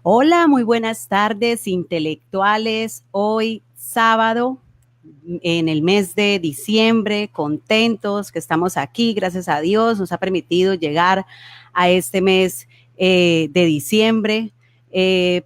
Hola, muy buenas tardes, intelectuales. Hoy sábado, en el mes de diciembre, contentos que estamos aquí, gracias a Dios, nos ha permitido llegar a este mes de diciembre.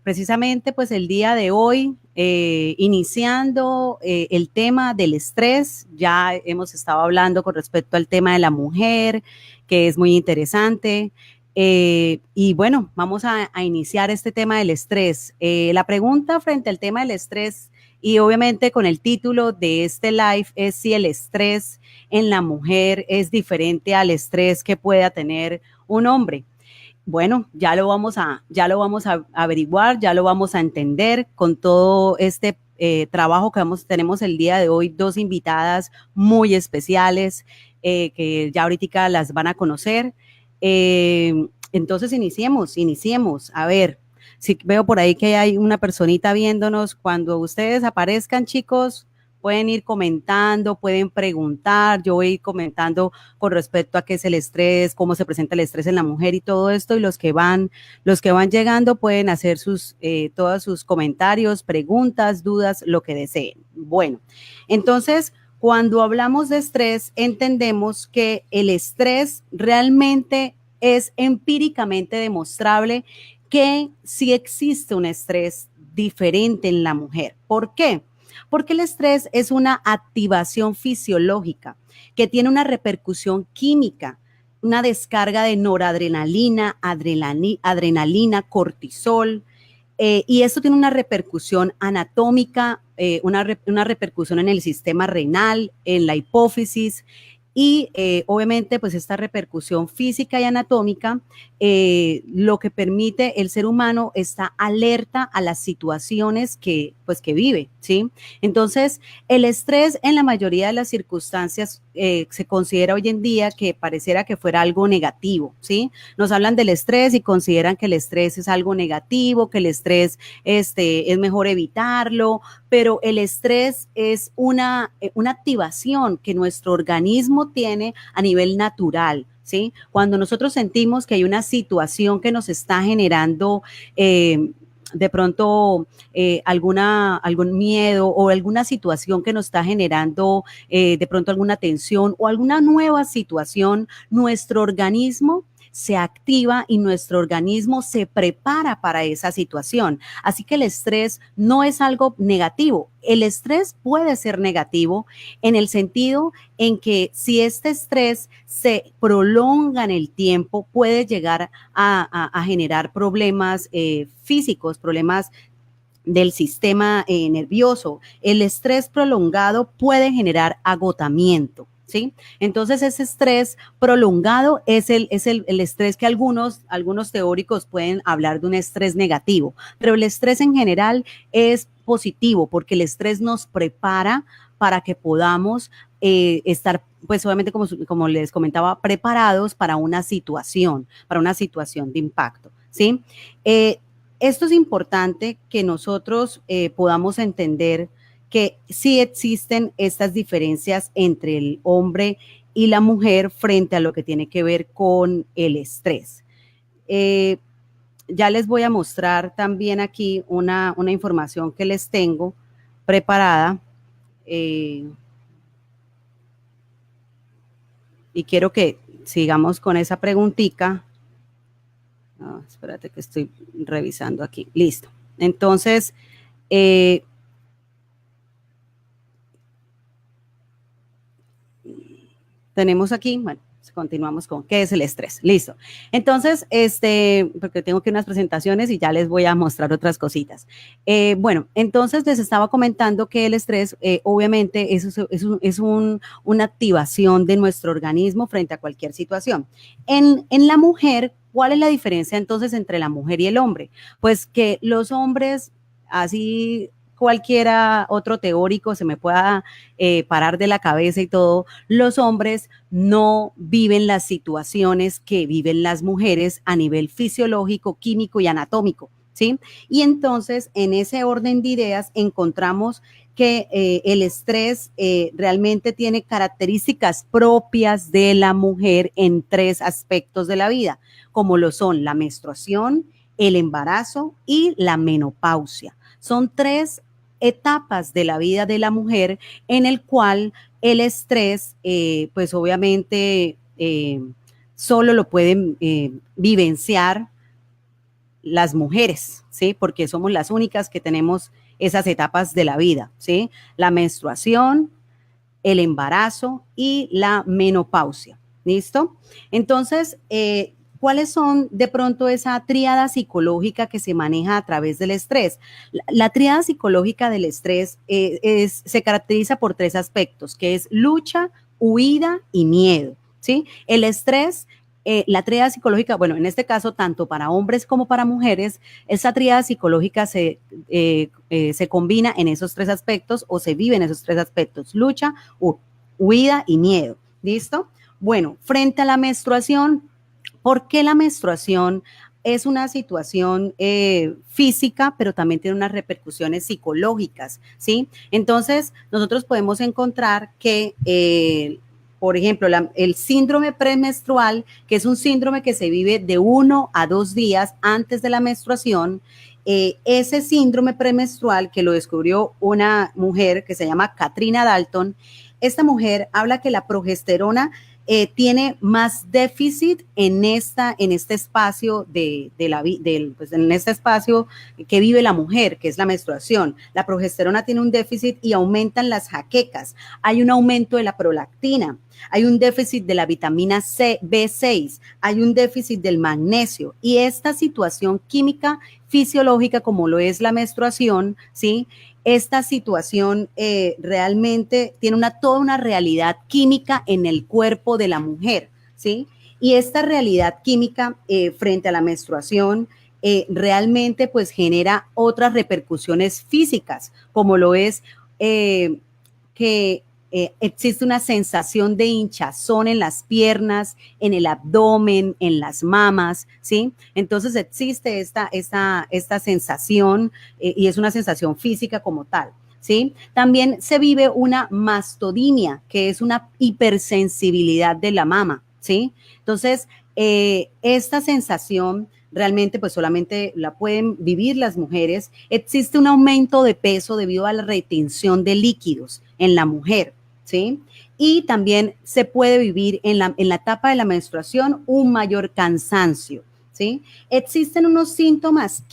Precisamente, pues el día de hoy, iniciando el tema del estrés, ya hemos estado hablando con respecto al tema de la mujer, que es muy interesante. Y bueno, vamos a iniciar este tema del estrés. La pregunta frente al tema del estrés y obviamente con el título de este live es si el estrés en la mujer es diferente al estrés que pueda tener un hombre. Bueno, ya lo vamos a averiguar, ya lo vamos a entender con todo este trabajo que tenemos el día de hoy, dos invitadas muy especiales que ya ahorita las van a conocer. Entonces iniciemos. A ver, si veo por ahí que hay una personita viéndonos, cuando ustedes aparezcan, chicos, pueden ir comentando, pueden preguntar, yo voy a ir comentando con respecto a qué es el estrés, cómo se presenta el estrés en la mujer y todo esto, y los que van llegando pueden hacer todos sus comentarios, preguntas, dudas, lo que deseen. Bueno, entonces, cuando hablamos de estrés, entendemos que el estrés realmente es empíricamente demostrable que sí existe un estrés diferente en la mujer. ¿Por qué? Porque el estrés es una activación fisiológica que tiene una repercusión química, una descarga de noradrenalina, adrenalina, cortisol, y esto tiene una repercusión anatómica, una repercusión en el sistema renal, en la hipófisis, y obviamente pues esta repercusión física y anatómica lo que permite el ser humano está alerta a las situaciones que vive, ¿sí? Entonces el estrés en la mayoría de las circunstancias se considera hoy en día que pareciera que fuera algo negativo, ¿sí? Nos hablan del estrés y consideran que el estrés es algo negativo, que el estrés es mejor evitarlo, pero el estrés es una activación que nuestro organismo tiene a nivel natural, ¿sí? Cuando nosotros sentimos que hay una situación que nos está generando de pronto algún miedo o alguna situación que nos está generando de pronto alguna tensión o alguna nueva situación, nuestro organismo se activa y nuestro organismo se prepara para esa situación. Así que el estrés no es algo negativo. El estrés puede ser negativo en el sentido en que si este estrés se prolonga en el tiempo, puede llegar a generar problemas físicos, problemas del sistema nervioso. El estrés prolongado puede generar agotamiento, ¿sí? Entonces ese estrés prolongado es el estrés que algunos teóricos pueden hablar de un estrés negativo, pero el estrés en general es positivo porque el estrés nos prepara para que podamos estar, pues obviamente como les comentaba, preparados para una situación de impacto, ¿sí? Esto es importante que nosotros podamos entender que sí existen estas diferencias entre el hombre y la mujer frente a lo que tiene que ver con el estrés. Ya les voy a mostrar también aquí una información que les tengo preparada y quiero que sigamos con esa preguntita. Oh, espérate que estoy revisando aquí. Listo. Entonces, tenemos aquí, bueno, continuamos con qué es el estrés. Listo. Entonces, porque tengo aquí unas presentaciones y ya les voy a mostrar otras cositas. Bueno, entonces les estaba comentando que el estrés, obviamente, es una activación de nuestro organismo frente a cualquier situación. En la mujer, ¿cuál es la diferencia entonces entre la mujer y el hombre? Pues que los hombres, así cualquiera otro teórico se me pueda parar de la cabeza y todo, los hombres no viven las situaciones que viven las mujeres a nivel fisiológico, químico y anatómico, ¿sí? Y entonces, en ese orden de ideas, encontramos que el estrés realmente tiene características propias de la mujer en tres aspectos de la vida, como lo son la menstruación, el embarazo y la menopausia. Son 3 etapas de la vida de la mujer en el cual el estrés, pues obviamente solo lo pueden vivenciar las mujeres, ¿sí? Porque somos las únicas que tenemos esas etapas de la vida, ¿sí? La menstruación, el embarazo y la menopausia, ¿listo? Entonces, ¿cuáles son de pronto esa tríada psicológica que se maneja a través del estrés? La tríada psicológica del estrés se caracteriza por 3 aspectos, que es lucha, huida y miedo, ¿sí? El estrés, la tríada psicológica, bueno, en este caso, tanto para hombres como para mujeres, esa tríada psicológica se combina en esos 3 aspectos o se vive en esos 3 aspectos, lucha, huida y miedo. ¿Listo? Bueno, frente a la menstruación, ¿por qué la menstruación es una situación física, pero también tiene unas repercusiones psicológicas? ¿Sí? Entonces, nosotros podemos encontrar que por ejemplo, el síndrome premenstrual, que es un síndrome que se vive de 1 a 2 días antes de la menstruación, ese síndrome premenstrual que lo descubrió una mujer que se llama Katrina Dalton, esta mujer habla que la progesterona tiene más déficit en este espacio pues en este espacio que vive la mujer, que es la menstruación. La progesterona tiene un déficit y aumentan las jaquecas. Hay un aumento de la prolactina. Hay un déficit de la vitamina B6, hay un déficit del magnesio y esta situación química fisiológica como lo es la menstruación, ¿sí? Esta situación realmente tiene toda una realidad química en el cuerpo de la mujer, ¿sí? Y esta realidad química frente a la menstruación realmente pues genera otras repercusiones físicas, como lo es que existe una sensación de hinchazón en las piernas, en el abdomen, en las mamas, ¿sí? Entonces existe esta sensación y es una sensación física como tal, ¿sí? También se vive una mastodinia, que es una hipersensibilidad de la mama, ¿sí? Entonces, esta sensación realmente pues solamente la pueden vivir las mujeres. Existe un aumento de peso debido a la retención de líquidos en la mujer, ¿sí? Y también se puede vivir en la etapa de la menstruación un mayor cansancio, ¿sí? Existen unos síntomas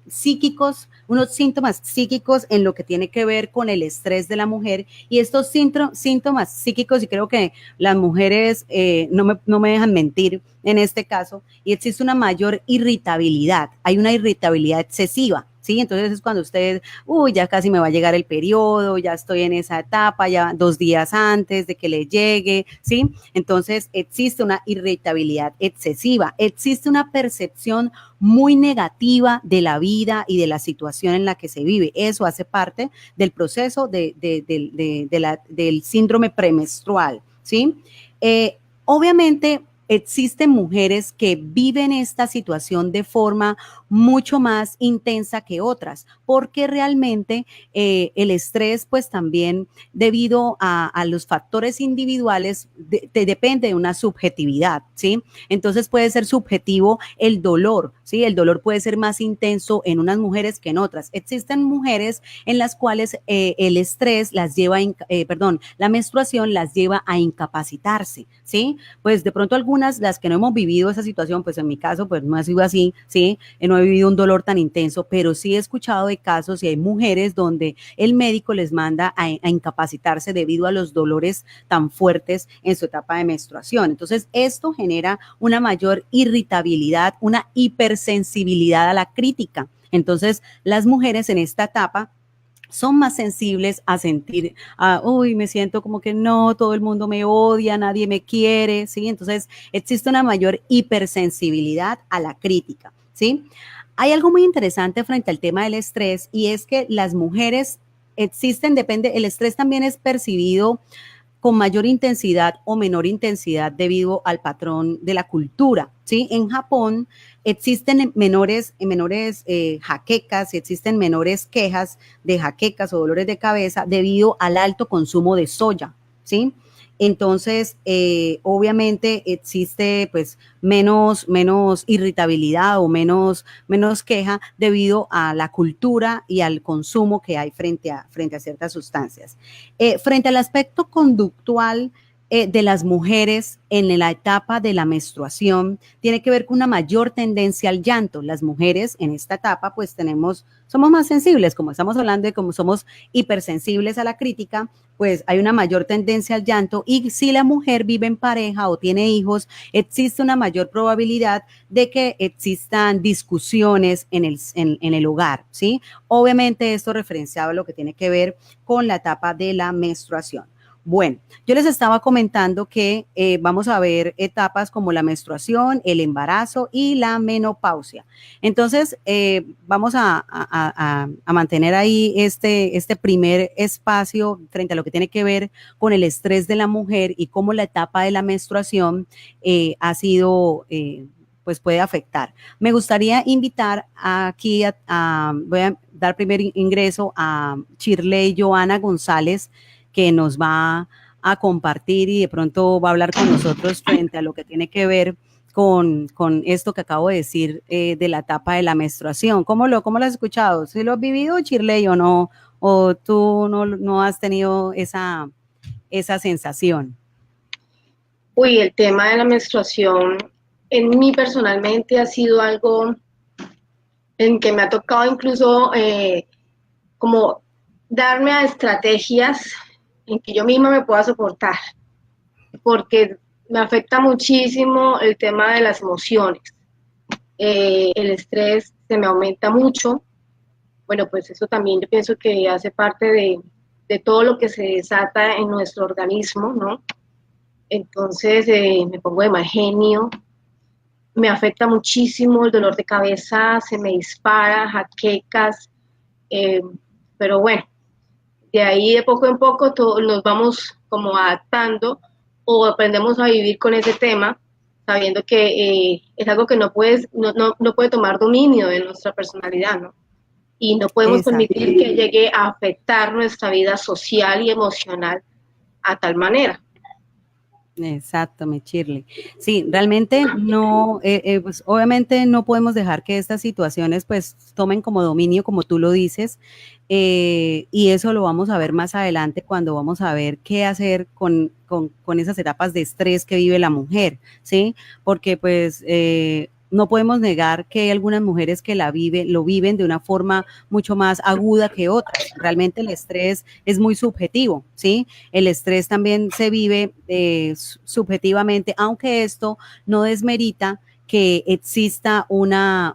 psíquicos, en lo que tiene que ver con el estrés de la mujer y estos síntomas psíquicos, y creo que las mujeres no me dejan mentir en este caso, y existe una mayor irritabilidad, hay una irritabilidad excesiva, ¿sí? Entonces es cuando usted, ya casi me va a llegar el periodo, ya estoy en esa etapa, ya 2 días antes de que le llegue, ¿sí? Entonces existe una irritabilidad excesiva, existe una percepción muy negativa de la vida y de la situación en la que se vive. Eso hace parte del proceso del síndrome premenstrual, ¿sí? Obviamente, existen mujeres que viven esta situación de forma mucho más intensa que otras, porque realmente el estrés, pues también debido a los factores individuales, depende de una subjetividad, ¿sí? Entonces puede ser subjetivo el dolor, ¿sí? El dolor puede ser más intenso en unas mujeres que en otras. Existen mujeres en las cuales el estrés la menstruación las lleva a incapacitarse, ¿sí? Pues de pronto algunas, las que no hemos vivido esa situación, pues en mi caso, pues no ha sido así, ¿sí? No he vivido un dolor tan intenso, pero sí he escuchado de casos y hay mujeres donde el médico les manda a incapacitarse debido a los dolores tan fuertes en su etapa de menstruación. Entonces, esto genera una mayor irritabilidad, una hipersensibilidad a la crítica. Entonces, las mujeres en esta etapa son más sensibles a sentir, me siento como que no, todo el mundo me odia, nadie me quiere, ¿sí? Entonces, existe una mayor hipersensibilidad a la crítica, ¿sí? Hay algo muy interesante frente al tema del estrés y es que las mujeres el estrés también es percibido con mayor intensidad o menor intensidad debido al patrón de la cultura, ¿sí? En Japón existen menores jaquecas y existen menores quejas de jaquecas o dolores de cabeza debido al alto consumo de soya, ¿sí? Entonces, obviamente existe pues menos irritabilidad o menos queja debido a la cultura y al consumo que hay frente a ciertas sustancias. Frente al aspecto conductual, de las mujeres en la etapa de la menstruación tiene que ver con una mayor tendencia al llanto. Las mujeres en esta etapa pues somos más sensibles, como estamos hablando de cómo somos hipersensibles a la crítica, pues hay una mayor tendencia al llanto, y si la mujer vive en pareja o tiene hijos, existe una mayor probabilidad de que existan discusiones en el hogar, ¿sí? Obviamente esto referenciado a lo que tiene que ver con la etapa de la menstruación. Bueno, yo les estaba comentando que vamos a ver etapas como la menstruación, el embarazo y la menopausia. Entonces, vamos a mantener ahí este primer espacio frente a lo que tiene que ver con el estrés de la mujer y cómo la etapa de la menstruación ha sido, pues puede afectar. Me gustaría invitar aquí, voy a dar primer ingreso a Shirley Joana González, que nos va a compartir y de pronto va a hablar con nosotros frente a lo que tiene que ver con esto que acabo de decir de la etapa de la menstruación. ¿Cómo lo has escuchado? ¿Sí lo has vivido, Shirley, o no? ¿O tú no has tenido esa sensación? Uy, el tema de la menstruación en mí personalmente ha sido algo en que me ha tocado incluso como darme a estrategias en que yo misma me pueda soportar, porque me afecta muchísimo el tema de las emociones. El estrés se me aumenta mucho. Bueno, pues eso también yo pienso que hace parte de todo lo que se desata en nuestro organismo, ¿no? Entonces me pongo de mal genio, me afecta muchísimo el dolor de cabeza, se me dispara, jaquecas, eh, pero bueno, de ahí de poco en poco nos vamos como adaptando o aprendemos a vivir con ese tema, sabiendo que es algo que no puede tomar dominio de nuestra personalidad, ¿no? Y no podemos Exacto. permitir que llegue a afectar nuestra vida social y emocional a tal manera. Exacto, mi Shirley. Sí, realmente no, pues obviamente no podemos dejar que estas situaciones pues tomen como dominio, como tú lo dices, y eso lo vamos a ver más adelante cuando vamos a ver qué hacer con esas etapas de estrés que vive la mujer, ¿sí? Porque pues no podemos negar que hay algunas mujeres que lo viven de una forma mucho más aguda que otras. Realmente el estrés es muy subjetivo, ¿sí? El estrés también se vive subjetivamente, aunque esto no desmerita que exista una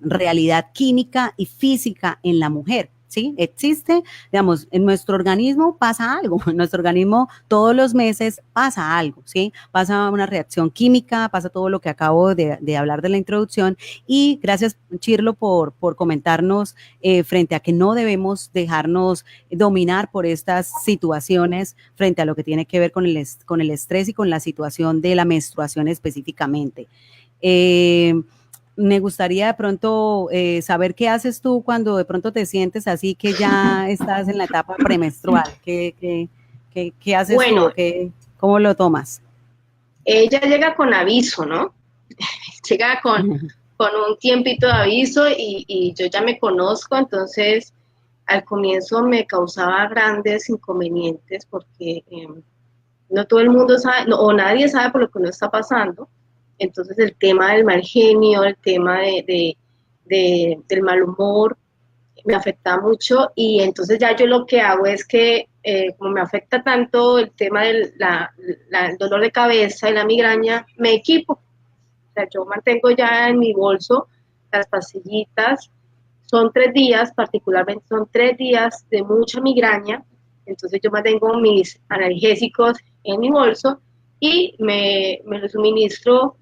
realidad química y física en la mujer. ¿Sí? Existe, digamos, en nuestro organismo pasa algo, en nuestro organismo todos los meses pasa algo, ¿sí? Pasa una reacción química, pasa todo lo que acabo de hablar de la introducción, y gracias, Chirlo, por comentarnos frente a que no debemos dejarnos dominar por estas situaciones frente a lo que tiene que ver con el estrés y con la situación de la menstruación específicamente. Me gustaría de pronto saber qué haces tú cuando de pronto te sientes así que ya estás en la etapa premenstrual. ¿Qué haces tú? Bueno, ¿Cómo lo tomas? ella llega con aviso, ¿no? Llega con un tiempito de aviso y yo ya me conozco, entonces al comienzo me causaba grandes inconvenientes porque no todo el mundo sabe, no, o nadie sabe por lo que uno está pasando. Entonces el tema del mal genio, el tema del mal humor, me afecta mucho y entonces ya yo lo que hago es que como me afecta tanto el tema del el dolor de cabeza y la migraña, me equipo. O sea, yo mantengo ya en mi bolso las pastillitas, son 3 días, particularmente son 3 días de mucha migraña, entonces yo mantengo mis analgésicos en mi bolso y me los suministro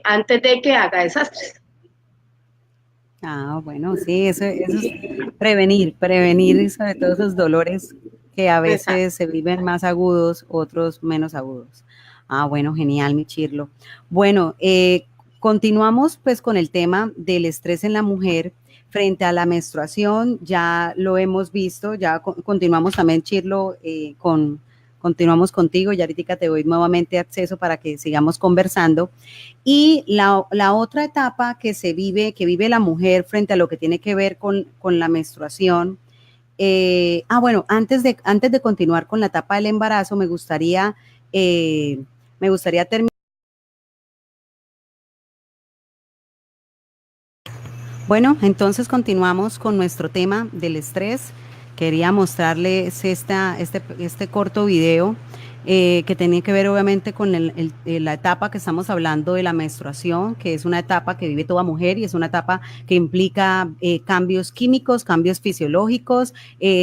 antes de que haga desastres. Ah, bueno, sí, eso es prevenir sobre todo esos dolores que a Exacto. veces se viven más agudos, otros menos agudos. Ah, bueno, genial, mi Chirlo. Bueno, continuamos pues con el tema del estrés en la mujer frente a la menstruación. Ya lo hemos visto, ya continuamos también, Chirlo, continuamos contigo, y ahorita te doy nuevamente acceso para que sigamos conversando. Y la otra etapa que vive la mujer frente a lo que tiene que ver con la menstruación. Bueno, antes de continuar con la etapa del embarazo, me gustaría terminar. Bueno, entonces continuamos con nuestro tema del estrés. Quería mostrarles este corto video que tenía que ver obviamente con la etapa que estamos hablando de la menstruación, que es una etapa que vive toda mujer y es una etapa que implica cambios químicos, cambios fisiológicos.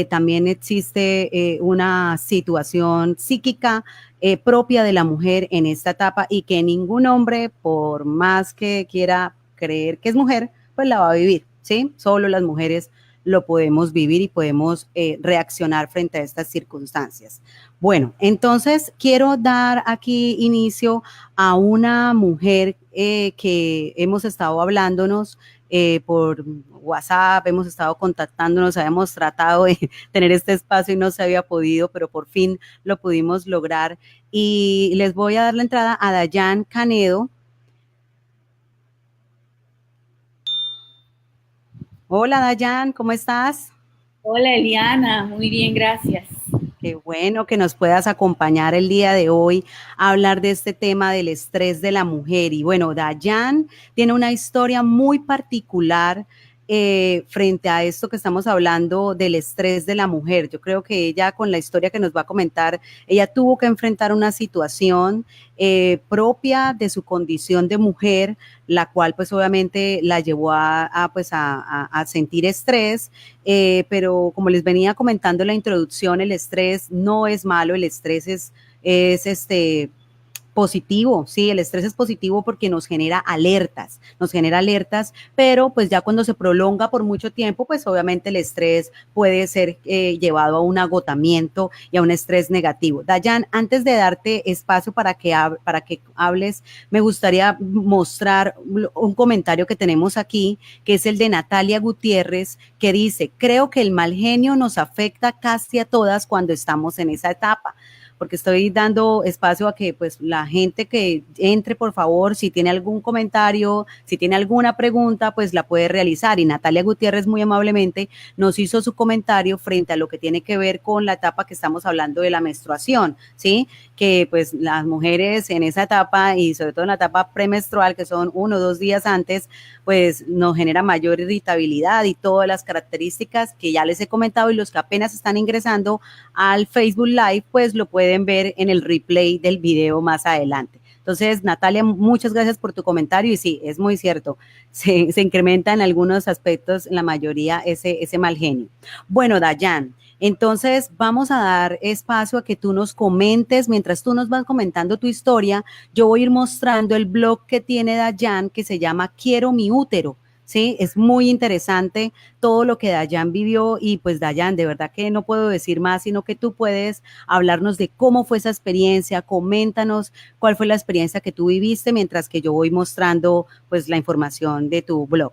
También existe una situación psíquica propia de la mujer en esta etapa y que ningún hombre, por más que quiera creer que es mujer, pues la va a vivir, ¿sí? Solo las mujeres lo podemos vivir y podemos reaccionar frente a estas circunstancias. Bueno, entonces quiero dar aquí inicio a una mujer que hemos estado hablándonos por WhatsApp, hemos estado contactándonos, habíamos tratado de tener este espacio y no se había podido, pero por fin lo pudimos lograr. Y les voy a dar la entrada a Dayan Canedo. Hola Dayan, ¿cómo estás? Hola Eliana, muy bien, gracias. Qué bueno que nos puedas acompañar el día de hoy a hablar de este tema del estrés de la mujer. Y bueno, Dayan tiene una historia muy particular frente a esto que estamos hablando del estrés de la mujer. Yo creo que ella, con la historia que nos va a comentar, ella tuvo que enfrentar una situación propia de su condición de mujer, la cual pues obviamente la llevó a sentir estrés. Pero como les venía comentando en la introducción, el estrés no es malo, el estrés es positivo, sí, el estrés es positivo porque nos genera alertas, pero pues ya cuando se prolonga por mucho tiempo, pues obviamente el estrés puede ser llevado a un agotamiento y a un estrés negativo. Dayan, antes de darte espacio para que hables, me gustaría mostrar un comentario que tenemos aquí, que es el de Natalia Gutiérrez, que dice: creo que el mal genio nos afecta casi a todas cuando estamos en esa etapa, porque estoy dando espacio a que pues la gente que entre, por favor, si tiene algún comentario, si tiene alguna pregunta, pues la puede realizar. Y Natalia Gutiérrez muy amablemente nos hizo su comentario frente a lo que tiene que ver con la etapa que estamos hablando de la menstruación, ¿sí? Que pues las mujeres en esa etapa y sobre todo en la etapa premenstrual, que son 1 o 2 días antes, pues nos genera mayor irritabilidad y todas las características que ya les he comentado, y los que apenas están ingresando al Facebook Live, pues lo pueden ver en el replay del video más adelante. Entonces, Natalia, muchas gracias por tu comentario y sí, es muy cierto, se incrementa en algunos aspectos, en la mayoría, ese mal genio. Bueno, Dayan, entonces vamos a dar espacio a que tú nos comentes, mientras tú nos vas comentando tu historia, yo voy a ir mostrando el blog que tiene Dayan, que se llama Quiero mi útero. Sí, es muy interesante todo lo que Dayan vivió y pues Dayan, de verdad que no puedo decir más, sino que tú puedes hablarnos de cómo fue esa experiencia, coméntanos cuál fue la experiencia que tú viviste mientras que yo voy mostrando pues la información de tu blog.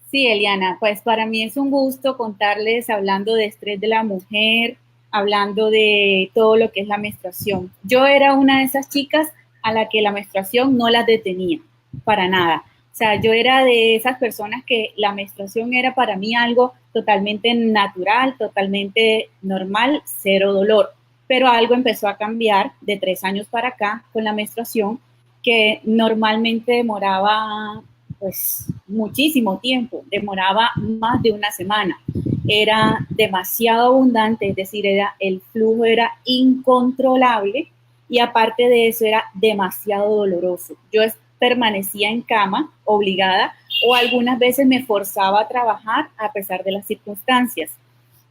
Sí, Eliana, pues para mí es un gusto contarles hablando de estrés de la mujer, hablando de todo lo que es la menstruación. Yo era una de esas chicas a la que la menstruación no la detenía, para nada. O sea, yo era de esas personas que la menstruación era para mí algo totalmente natural, totalmente normal, cero dolor. Pero algo empezó a cambiar de 3 años para acá con la menstruación, que normalmente demoraba pues muchísimo tiempo, demoraba más de una semana. Era demasiado abundante, es decir, el flujo era incontrolable y aparte de eso era demasiado doloroso. Yo permanecía en cama obligada o algunas veces me forzaba a trabajar a pesar de las circunstancias.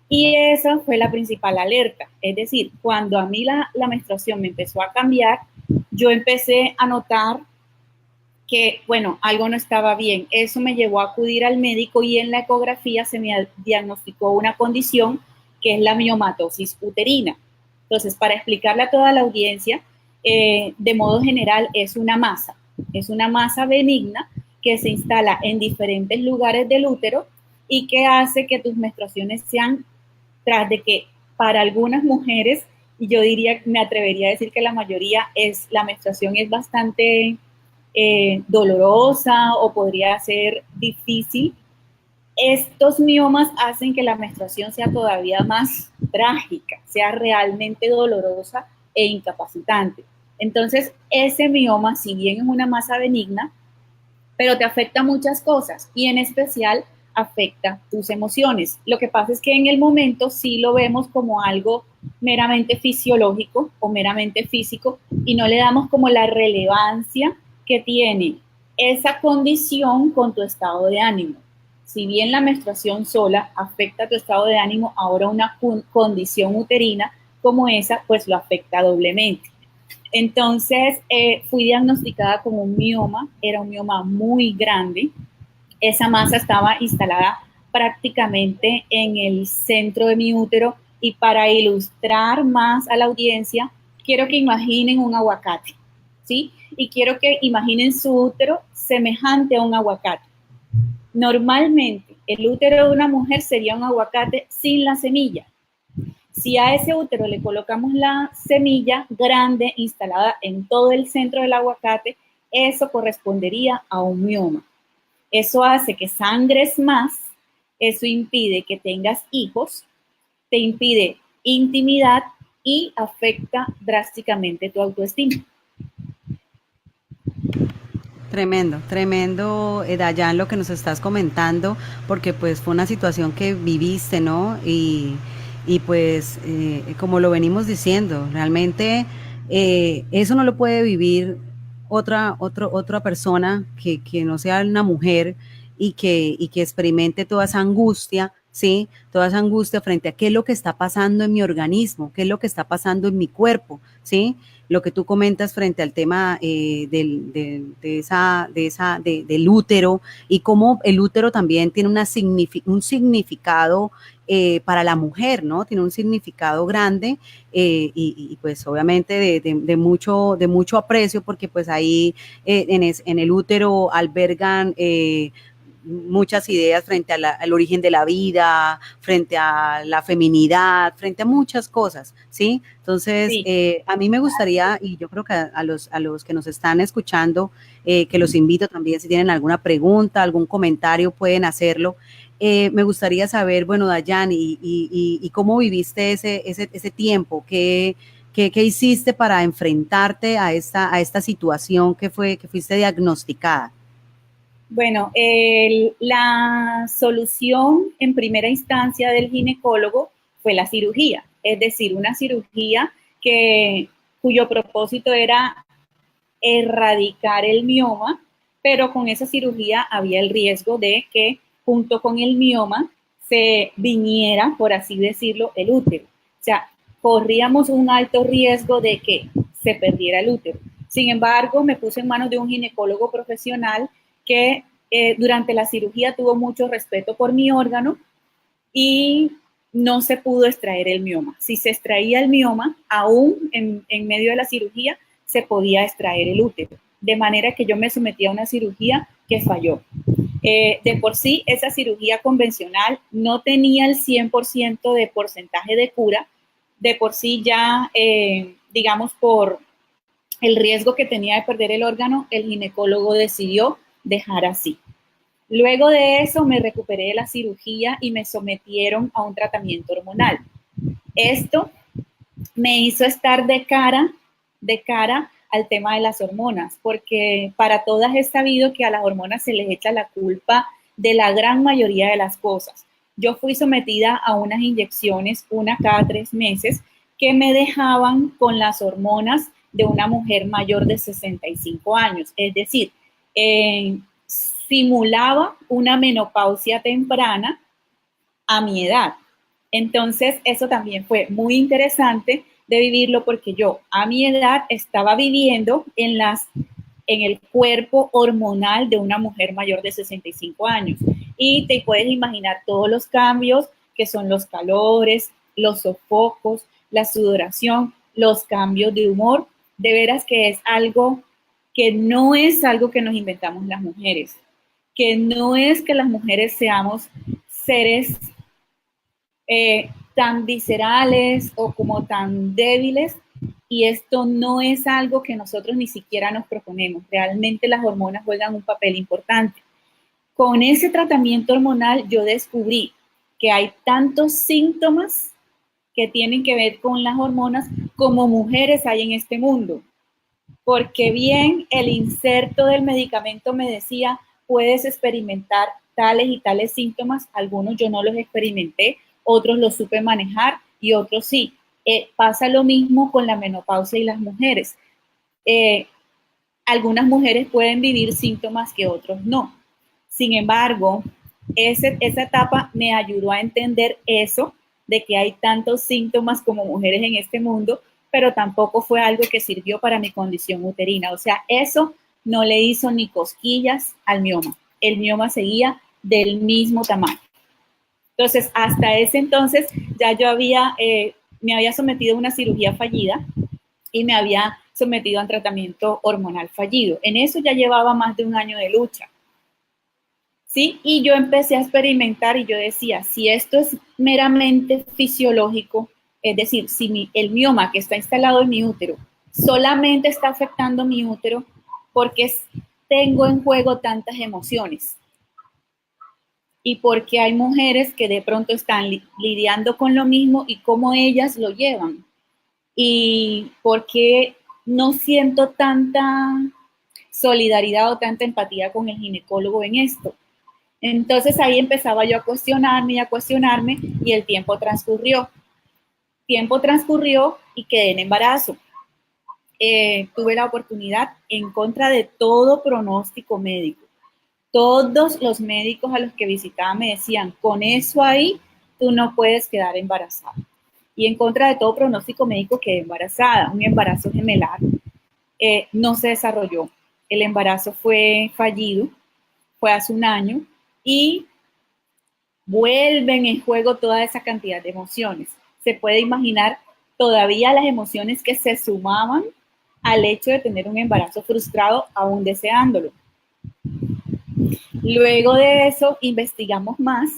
Y esa fue la principal alerta. Es decir, cuando a mí la menstruación me empezó a cambiar, yo empecé a notar que, bueno, algo no estaba bien. Eso me llevó a acudir al médico y en la ecografía se me diagnosticó una condición que es la miomatosis uterina. Entonces, para explicarle a toda la audiencia, de modo general es una masa benigna que se instala en diferentes lugares del útero y que hace que tus menstruaciones sean, tras de que para algunas mujeres y yo diría, me atrevería a decir que la mayoría la menstruación es bastante dolorosa o podría ser difícil. Estos miomas hacen que la menstruación sea todavía más trágica, sea realmente dolorosa e incapacitante. Entonces, ese mioma, si bien es una masa benigna, pero te afecta muchas cosas y en especial afecta tus emociones. Lo que pasa es que en el momento sí lo vemos como algo meramente fisiológico o meramente físico y no le damos como la relevancia que tiene esa condición con tu estado de ánimo. Si bien la menstruación sola afecta tu estado de ánimo, ahora una condición uterina como esa, pues lo afecta doblemente. Entonces, fui diagnosticada con un mioma, era un mioma muy grande. Esa masa estaba instalada prácticamente en el centro de mi útero y para ilustrar más a la audiencia, quiero que imaginen un aguacate, ¿sí? Y quiero que imaginen su útero semejante a un aguacate. Normalmente, el útero de una mujer sería un aguacate sin la semilla. Si a ese útero le colocamos la semilla grande instalada en todo el centro del aguacate, eso correspondería a un mioma. Eso hace que sangres más, eso impide que tengas hijos, te impide intimidad y afecta drásticamente tu autoestima. Tremendo, tremendo, Dayan, lo que nos estás comentando, porque pues fue una situación que viviste, ¿no? Y pues, como lo venimos diciendo, realmente eso no lo puede vivir otra persona que no sea una mujer y que experimente toda esa angustia, ¿sí? Toda esa angustia frente a qué es lo que está pasando en mi organismo, qué es lo que está pasando en mi cuerpo, ¿sí? Lo que tú comentas frente al tema del útero y cómo el útero también tiene un significado para la mujer, ¿no? Tiene un significado grande y pues obviamente de mucho aprecio porque pues ahí en el útero albergan muchas ideas frente al origen de la vida, frente a la feminidad, frente a muchas cosas, ¿sí? Entonces, Sí. a mí me gustaría, y yo creo que a los que nos están escuchando, que los invito también, si tienen alguna pregunta, algún comentario, pueden hacerlo. Me gustaría saber, bueno, Dayan, y cómo viviste ese tiempo, qué hiciste para enfrentarte a esta situación que fuiste diagnosticada. Bueno, la solución en primera instancia del ginecólogo fue la cirugía, es decir, una cirugía cuyo propósito era erradicar el mioma, pero con esa cirugía había el riesgo de que junto con el mioma se viniera, por así decirlo, el útero. O sea, corríamos un alto riesgo de que se perdiera el útero. Sin embargo, me puse en manos de un ginecólogo profesional que durante la cirugía tuvo mucho respeto por mi órgano y no se pudo extraer el mioma. Si se extraía el mioma, aún en medio de la cirugía, se podía extraer el útero. De manera que yo me sometí a una cirugía que falló. De por sí, esa cirugía convencional no tenía el 100% de porcentaje de cura. De por sí ya, digamos, por el riesgo que tenía de perder el órgano, el ginecólogo decidió dejar así. Luego de eso me recuperé de la cirugía y me sometieron a un tratamiento hormonal. Esto me hizo estar de cara al tema de las hormonas, porque para todas es sabido que a las hormonas se les echa la culpa de la gran mayoría de las cosas. Yo fui sometida a unas inyecciones, una cada 3 meses, que me dejaban con las hormonas de una mujer mayor de 65 años, es decir, simulaba una menopausia temprana a mi edad. Entonces, eso también fue muy interesante de vivirlo porque yo a mi edad estaba viviendo en el cuerpo hormonal de una mujer mayor de 65 años. Y te puedes imaginar todos los cambios que son los calores, los sofocos, la sudoración, los cambios de humor. De veras que es algo que no es algo que nos inventamos las mujeres, que no es que las mujeres seamos seres tan viscerales o como tan débiles, y esto no es algo que nosotros ni siquiera nos proponemos. Realmente las hormonas juegan un papel importante. Con ese tratamiento hormonal yo descubrí que hay tantos síntomas que tienen que ver con las hormonas como mujeres hay en este mundo. Porque bien el inserto del medicamento me decía, puedes experimentar tales y tales síntomas, algunos yo no los experimenté, otros los supe manejar y otros sí. Pasa lo mismo con la menopausia y las mujeres. Algunas mujeres pueden vivir síntomas que otros no. Sin embargo, esa etapa me ayudó a entender eso, de que hay tantos síntomas como mujeres en este mundo, pero tampoco fue algo que sirvió para mi condición uterina. O sea, eso no le hizo ni cosquillas al mioma. El mioma seguía del mismo tamaño. Entonces, hasta ese entonces ya yo me había sometido a una cirugía fallida y me había sometido a un tratamiento hormonal fallido. En eso ya llevaba más de un año de lucha. ¿Sí? Y yo empecé a experimentar y yo decía, si esto es meramente fisiológico, es decir, si el mioma que está instalado en mi útero solamente está afectando mi útero, porque tengo en juego tantas emociones. Y porque hay mujeres que de pronto están lidiando con lo mismo y cómo ellas lo llevan. Y porque no siento tanta solidaridad o tanta empatía con el ginecólogo en esto. Entonces ahí empezaba yo a cuestionarme y el tiempo transcurrió. Tiempo transcurrió y quedé en embarazo. Tuve la oportunidad en contra de todo pronóstico médico. Todos los médicos a los que visitaba me decían, con eso ahí tú no puedes quedar embarazada. Y en contra de todo pronóstico médico quedé embarazada, un embarazo gemelar. No se desarrolló. El embarazo fue fallido, fue hace un año y vuelven en juego toda esa cantidad de emociones. Se puede imaginar todavía las emociones que se sumaban al hecho de tener un embarazo frustrado aún deseándolo. Luego de eso investigamos más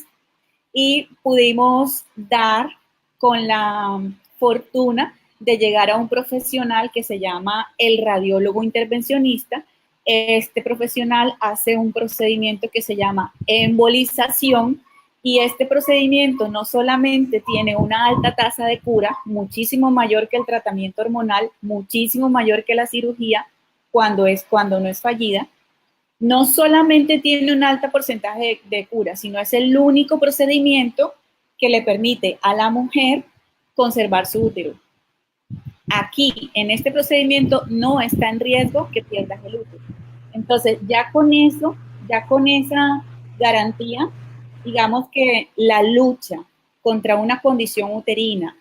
y pudimos dar con la fortuna de llegar a un profesional que se llama el radiólogo intervencionista. Este profesional hace un procedimiento que se llama embolización y este procedimiento no solamente tiene una alta tasa de cura, muchísimo mayor que el tratamiento hormonal, muchísimo mayor que la cirugía cuando no es fallida, no solamente tiene un alto porcentaje de cura, sino es el único procedimiento que le permite a la mujer conservar su útero. Aquí, en este procedimiento, no está en riesgo que pierdas el útero. Entonces, ya con eso, ya con esa garantía, digamos que la lucha contra una condición uterina,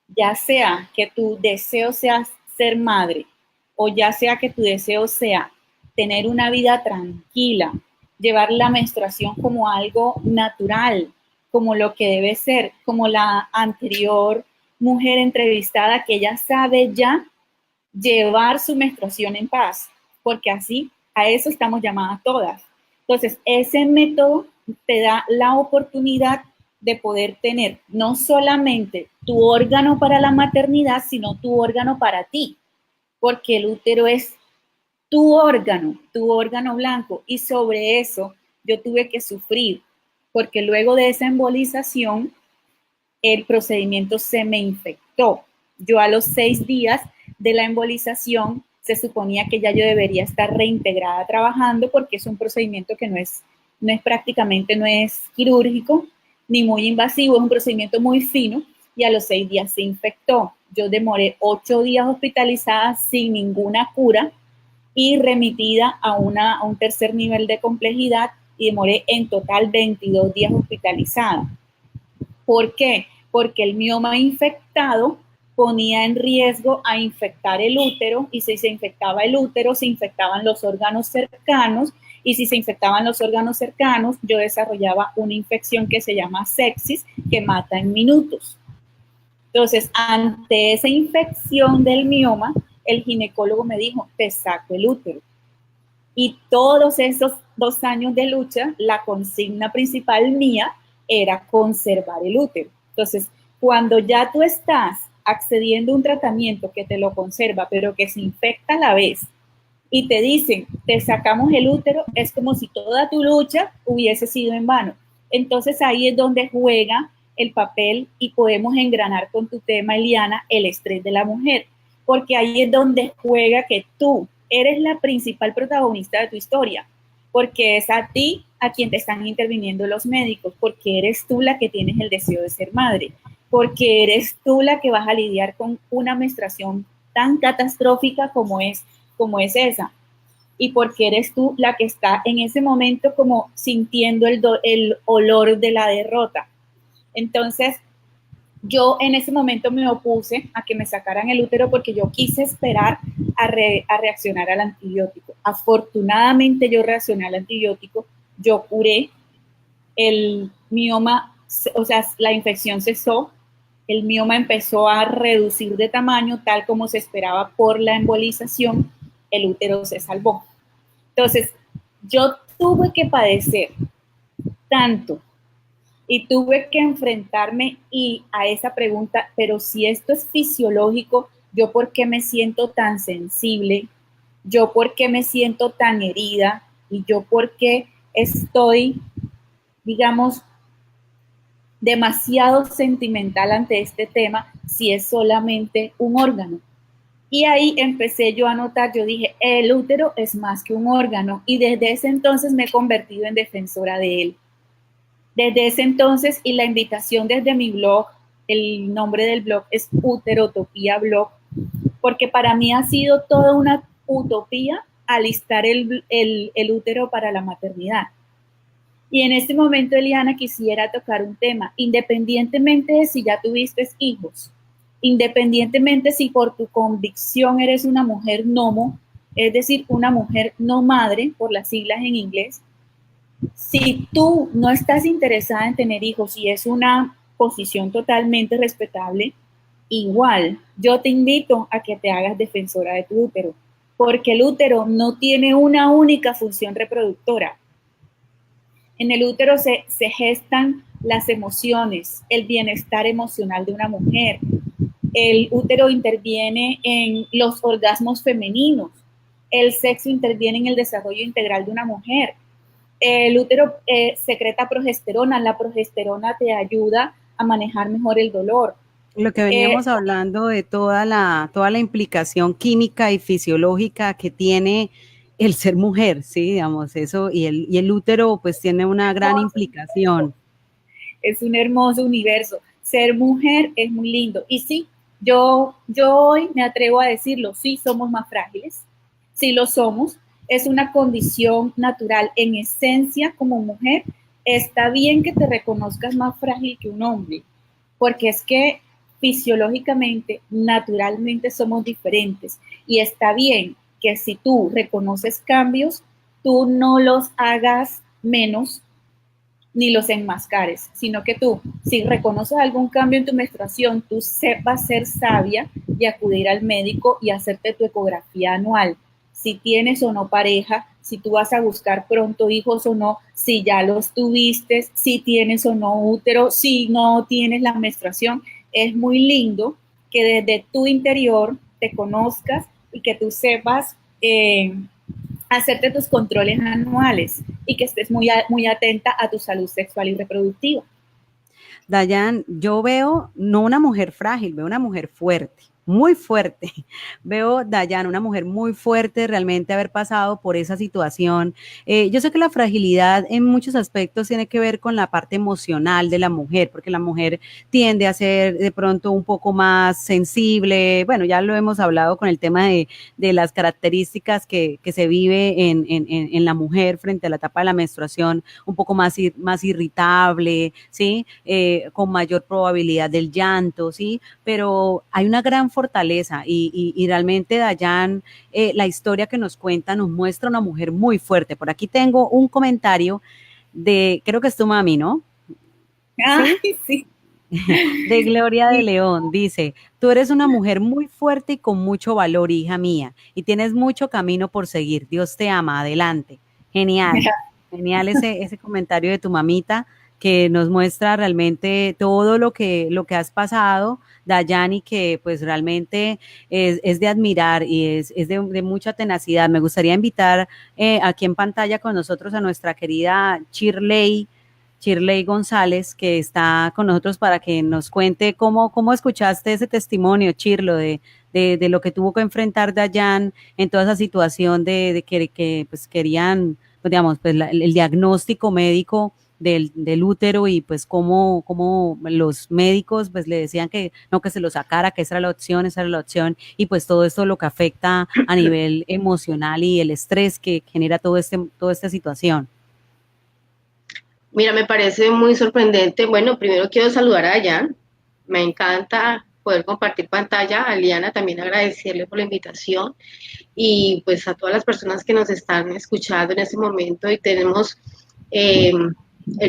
ya sea que tu deseo sea ser madre o ya sea que tu deseo sea tener una vida tranquila, llevar la menstruación como algo natural, como lo que debe ser, como la anterior mujer entrevistada que ya sabe ya llevar su menstruación en paz, porque así a eso estamos llamadas todas. Entonces, ese método te da la oportunidad de poder tener no solamente tu órgano para la maternidad, sino tu órgano para ti, porque el útero es tu órgano blanco, y sobre eso yo tuve que sufrir, porque luego de esa embolización, el procedimiento se me infectó. Yo a los 6 días de la embolización se suponía que ya yo debería estar reintegrada trabajando porque es un procedimiento que no es quirúrgico ni muy invasivo, es un procedimiento muy fino y a los 6 días se infectó. Yo demoré 8 días hospitalizada sin ninguna cura y remitida a un tercer nivel de complejidad y demoré en total 22 días hospitalizada. ¿Por qué? Porque el mioma infectado ponía en riesgo a infectar el útero y si se infectaba el útero, se infectaban los órganos cercanos y si se infectaban los órganos cercanos, yo desarrollaba una infección que se llama sepsis que mata en minutos. Entonces, ante esa infección del mioma, el ginecólogo me dijo, te saco el útero. Y todos esos 2 años de lucha, la consigna principal mía era conservar el útero. Entonces, Cuando ya tú estás accediendo a un tratamiento que te lo conserva, pero que se infecta a la vez, y te dicen, te sacamos el útero, es como si toda tu lucha hubiese sido en vano. Entonces ahí es donde juega el papel y podemos engranar con tu tema, Eliana, el estrés de la mujer, porque ahí es donde juega que tú eres la principal protagonista de tu historia, porque es a ti a quien te están interviniendo los médicos, porque eres tú la que tienes el deseo de ser madre, porque eres tú la que vas a lidiar con una menstruación tan catastrófica como es esa, y porque eres tú la que está en ese momento como sintiendo el olor de la derrota. Entonces, yo en ese momento me opuse a que me sacaran el útero porque yo quise esperar a reaccionar al antibiótico. Afortunadamente yo reaccioné al antibiótico, yo curé, el mioma, o sea, la infección cesó, el mioma empezó a reducir de tamaño tal como se esperaba por la embolización, el útero se salvó. Entonces, yo tuve que padecer tanto y tuve que enfrentarme a esa pregunta, pero si esto es fisiológico, ¿yo por qué me siento tan sensible? ¿Yo por qué me siento tan herida? ¿Y yo por qué estoy, digamos, demasiado sentimental ante este tema si es solamente un órgano? Y ahí empecé yo a notar, yo dije, el útero es más que un órgano, y desde ese entonces me he convertido en defensora de él. Desde ese entonces, y la invitación desde mi blog, el nombre del blog es Uterotopía Blog, porque para mí ha sido toda una utopía alistar el útero para la maternidad. Y en este momento, Eliana, quisiera tocar un tema, independientemente de si ya tuviste hijos, independientemente si por tu convicción eres una mujer nomo, es decir, una mujer no madre, por las siglas en inglés, si tú no estás interesada en tener hijos y es una posición totalmente respetable, igual yo te invito a que te hagas defensora de tu útero, porque el útero no tiene una única función reproductora. En el útero se gestan las emociones, el bienestar emocional de una mujer. El útero interviene en los orgasmos femeninos. El sexo interviene en el desarrollo integral de una mujer. El útero secreta progesterona. La progesterona te ayuda a manejar mejor el dolor. Lo que veníamos hablando de toda la implicación química y fisiológica que tiene el ser mujer, sí, digamos, eso, y el útero pues tiene una gran implicación. Es un hermoso universo. Ser mujer es muy lindo. Y sí, yo hoy me atrevo a decirlo, sí somos más frágiles, sí lo somos, es una condición natural. En esencia, como mujer, está bien que te reconozcas más frágil que un hombre, porque es que fisiológicamente, naturalmente somos diferentes. Y está bien que si tú reconoces cambios, tú no los hagas menos ni los enmascares, sino que tú, si reconoces algún cambio en tu menstruación, tú sepas ser sabia y acudir al médico y hacerte tu ecografía anual. Si tienes o no pareja, si tú vas a buscar pronto hijos o no, si ya los tuviste, si tienes o no útero, si no tienes la menstruación. Es muy lindo que desde tu interior te conozcas y que tú sepas hacerte tus controles anuales y que estés muy atenta a tu salud sexual y reproductiva. Dayan, yo veo no una mujer frágil, veo una mujer fuerte, muy fuerte. Veo, Dayan, una mujer muy fuerte, realmente haber pasado por esa situación. Yo sé que la fragilidad en muchos aspectos tiene que ver con la parte emocional de la mujer, porque la mujer tiende a ser de pronto un poco más sensible. Bueno, ya lo hemos hablado con el tema de las características que se vive en la mujer frente a la etapa de la menstruación, un poco más irritable, ¿sí? Con mayor probabilidad del llanto, ¿sí? Pero hay una gran fortaleza y realmente, Dayan, la historia que nos cuenta nos muestra una mujer muy fuerte. Por aquí tengo un comentario de, creo que es tu mami, ¿no? Ay, sí. De Gloria de León, dice, tú eres una mujer muy fuerte y con mucho valor, hija mía, y tienes mucho camino por seguir. Dios te ama, adelante. Genial, genial ese comentario de tu mamita. que nos muestra realmente todo lo que has pasado, Dayani, que pues realmente es de admirar y es de mucha tenacidad. Me gustaría invitar aquí en pantalla con nosotros a nuestra querida Shirley González, que está con nosotros para que nos cuente cómo escuchaste ese testimonio, Chirlo, de lo que tuvo que enfrentar Dayan en toda esa situación de que pues querían, pues, digamos, pues el diagnóstico médico del útero y pues cómo los médicos pues le decían que no, que se lo sacara, que esa era la opción y pues todo esto lo que afecta a nivel emocional y el estrés que genera toda esta situación. Mira, me parece muy sorprendente. Bueno, primero quiero saludar a Dayan. Me encanta poder compartir pantalla. A Liana también agradecerle por la invitación y pues a todas las personas que nos están escuchando en este momento y tenemos el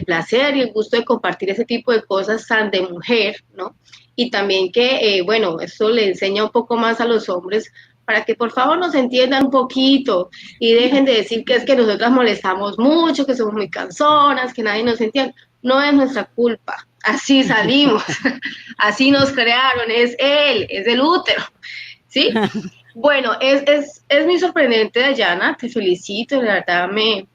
placer y el gusto de compartir ese tipo de cosas tan de mujer, ¿no? Y también que, bueno, esto le enseña un poco más a los hombres para que por favor nos entiendan un poquito y dejen de decir que es que nosotras molestamos mucho, que somos muy cansonas, que nadie nos entiende. No es nuestra culpa, así salimos, así nos crearon, es él, es el útero, ¿sí? Bueno, es muy sorprendente, Dayana, te felicito, de verdad me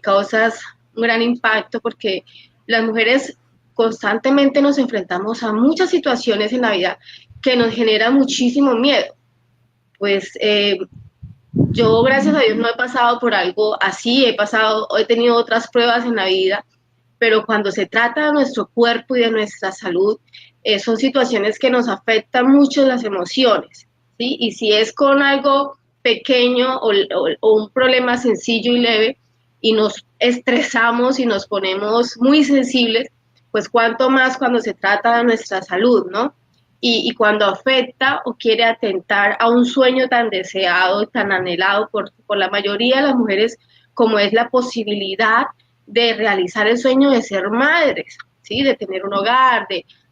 causas un gran impacto porque las mujeres constantemente nos enfrentamos a muchas situaciones en la vida que nos generan muchísimo miedo. Pues yo, gracias a Dios, no he pasado por algo así, he tenido otras pruebas en la vida, pero cuando se trata de nuestro cuerpo y de nuestra salud, son situaciones que nos afectan mucho las emociones, ¿sí? Y si es con algo pequeño o un problema sencillo y leve y nos estresamos y nos ponemos muy sensibles, pues cuanto más cuando se trata de nuestra salud, ¿no? Y cuando afecta o quiere atentar a un sueño tan deseado y tan anhelado por la mayoría de las mujeres, como es la posibilidad de realizar el sueño de ser madres, ¿sí? De tener un hogar,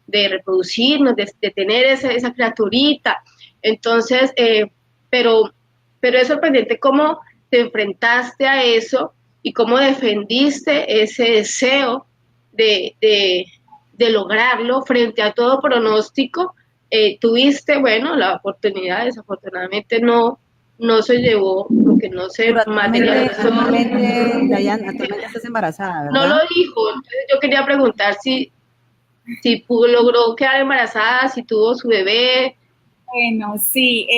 de reproducirnos, de tener esa criaturita. Entonces, pero es sorprendente cómo te enfrentaste a eso y cómo defendiste ese deseo de lograrlo frente a todo pronóstico. Tuviste, bueno, la oportunidad, desafortunadamente no se llevó, porque no se materializó. Actualmente estás embarazada, ¿verdad? No lo dijo, entonces yo quería preguntar si logró quedar embarazada, si tuvo su bebé. Bueno, sí,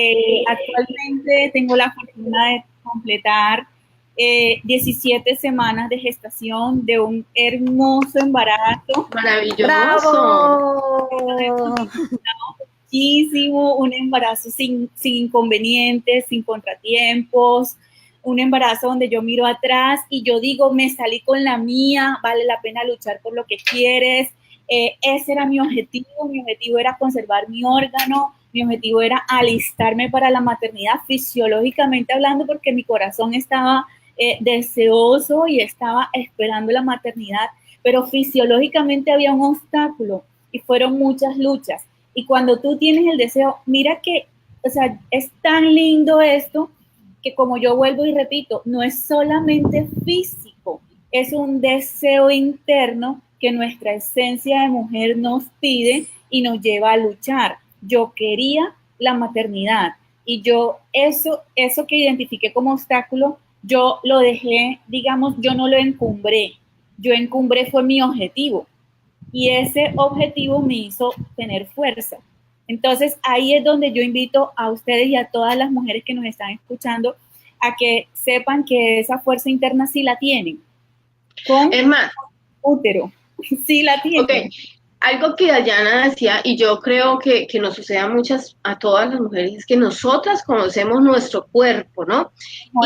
actualmente tengo la fortuna de completar 17 semanas de gestación de un hermoso embarazo. Maravilloso. ¡Bravo! Muchísimo, un embarazo sin inconvenientes, sin contratiempos, un embarazo donde yo miro atrás y yo digo, me salí con la mía, vale la pena luchar por lo que quieres. Ese era mi objetivo era conservar mi órgano, mi objetivo era alistarme para la maternidad fisiológicamente hablando porque mi corazón estaba deseoso y estaba esperando la maternidad, pero fisiológicamente había un obstáculo y fueron muchas luchas. Y cuando tú tienes el deseo, mira que, o sea, es tan lindo esto que como yo vuelvo y repito, no es solamente físico, es un deseo interno que nuestra esencia de mujer nos pide y nos lleva a luchar. Yo quería la maternidad y yo eso que identifiqué como obstáculo, yo lo dejé, digamos, yo no lo encumbré, yo encumbré fue mi objetivo y ese objetivo me hizo tener fuerza. Entonces ahí es donde yo invito a ustedes y a todas las mujeres que nos están escuchando a que sepan que esa fuerza interna sí la tienen. Con es más, útero, sí la tienen. Okay. Algo que Dayana decía, y yo creo que nos sucede a todas las mujeres, es que nosotras conocemos nuestro cuerpo, ¿no?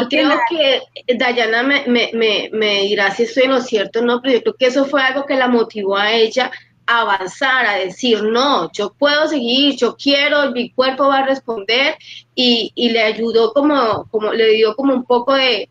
Y creo que Dayana me dirá si estoy en lo cierto o no, pero yo creo que eso fue algo que la motivó a ella a avanzar, a decir, no, yo puedo seguir, yo quiero, mi cuerpo va a responder, y le ayudó le dio como un poco de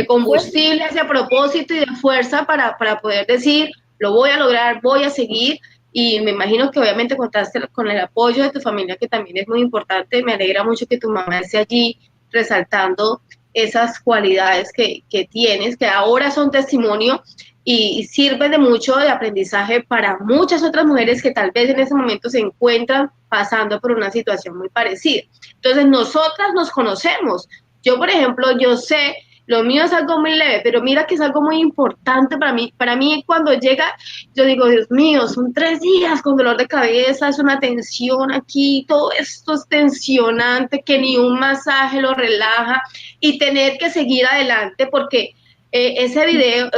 combustible hacia propósito y de fuerza para poder decir, lo voy a lograr, voy a seguir, y me imagino que obviamente contaste con el apoyo de tu familia, que también es muy importante. Me alegra mucho que tu mamá esté allí resaltando esas cualidades que tienes, que ahora son testimonio y sirven de mucho de aprendizaje para muchas otras mujeres que tal vez en ese momento se encuentran pasando por una situación muy parecida. Entonces, nosotras nos conocemos. Yo, por ejemplo, yo sé, lo mío es algo muy leve, pero mira que es algo muy importante para mí. Para mí, cuando llega, yo digo, Dios mío, son 3 días con dolor de cabeza, es una tensión aquí, todo esto es tensionante, que ni un masaje lo relaja, y tener que seguir adelante porque ese video,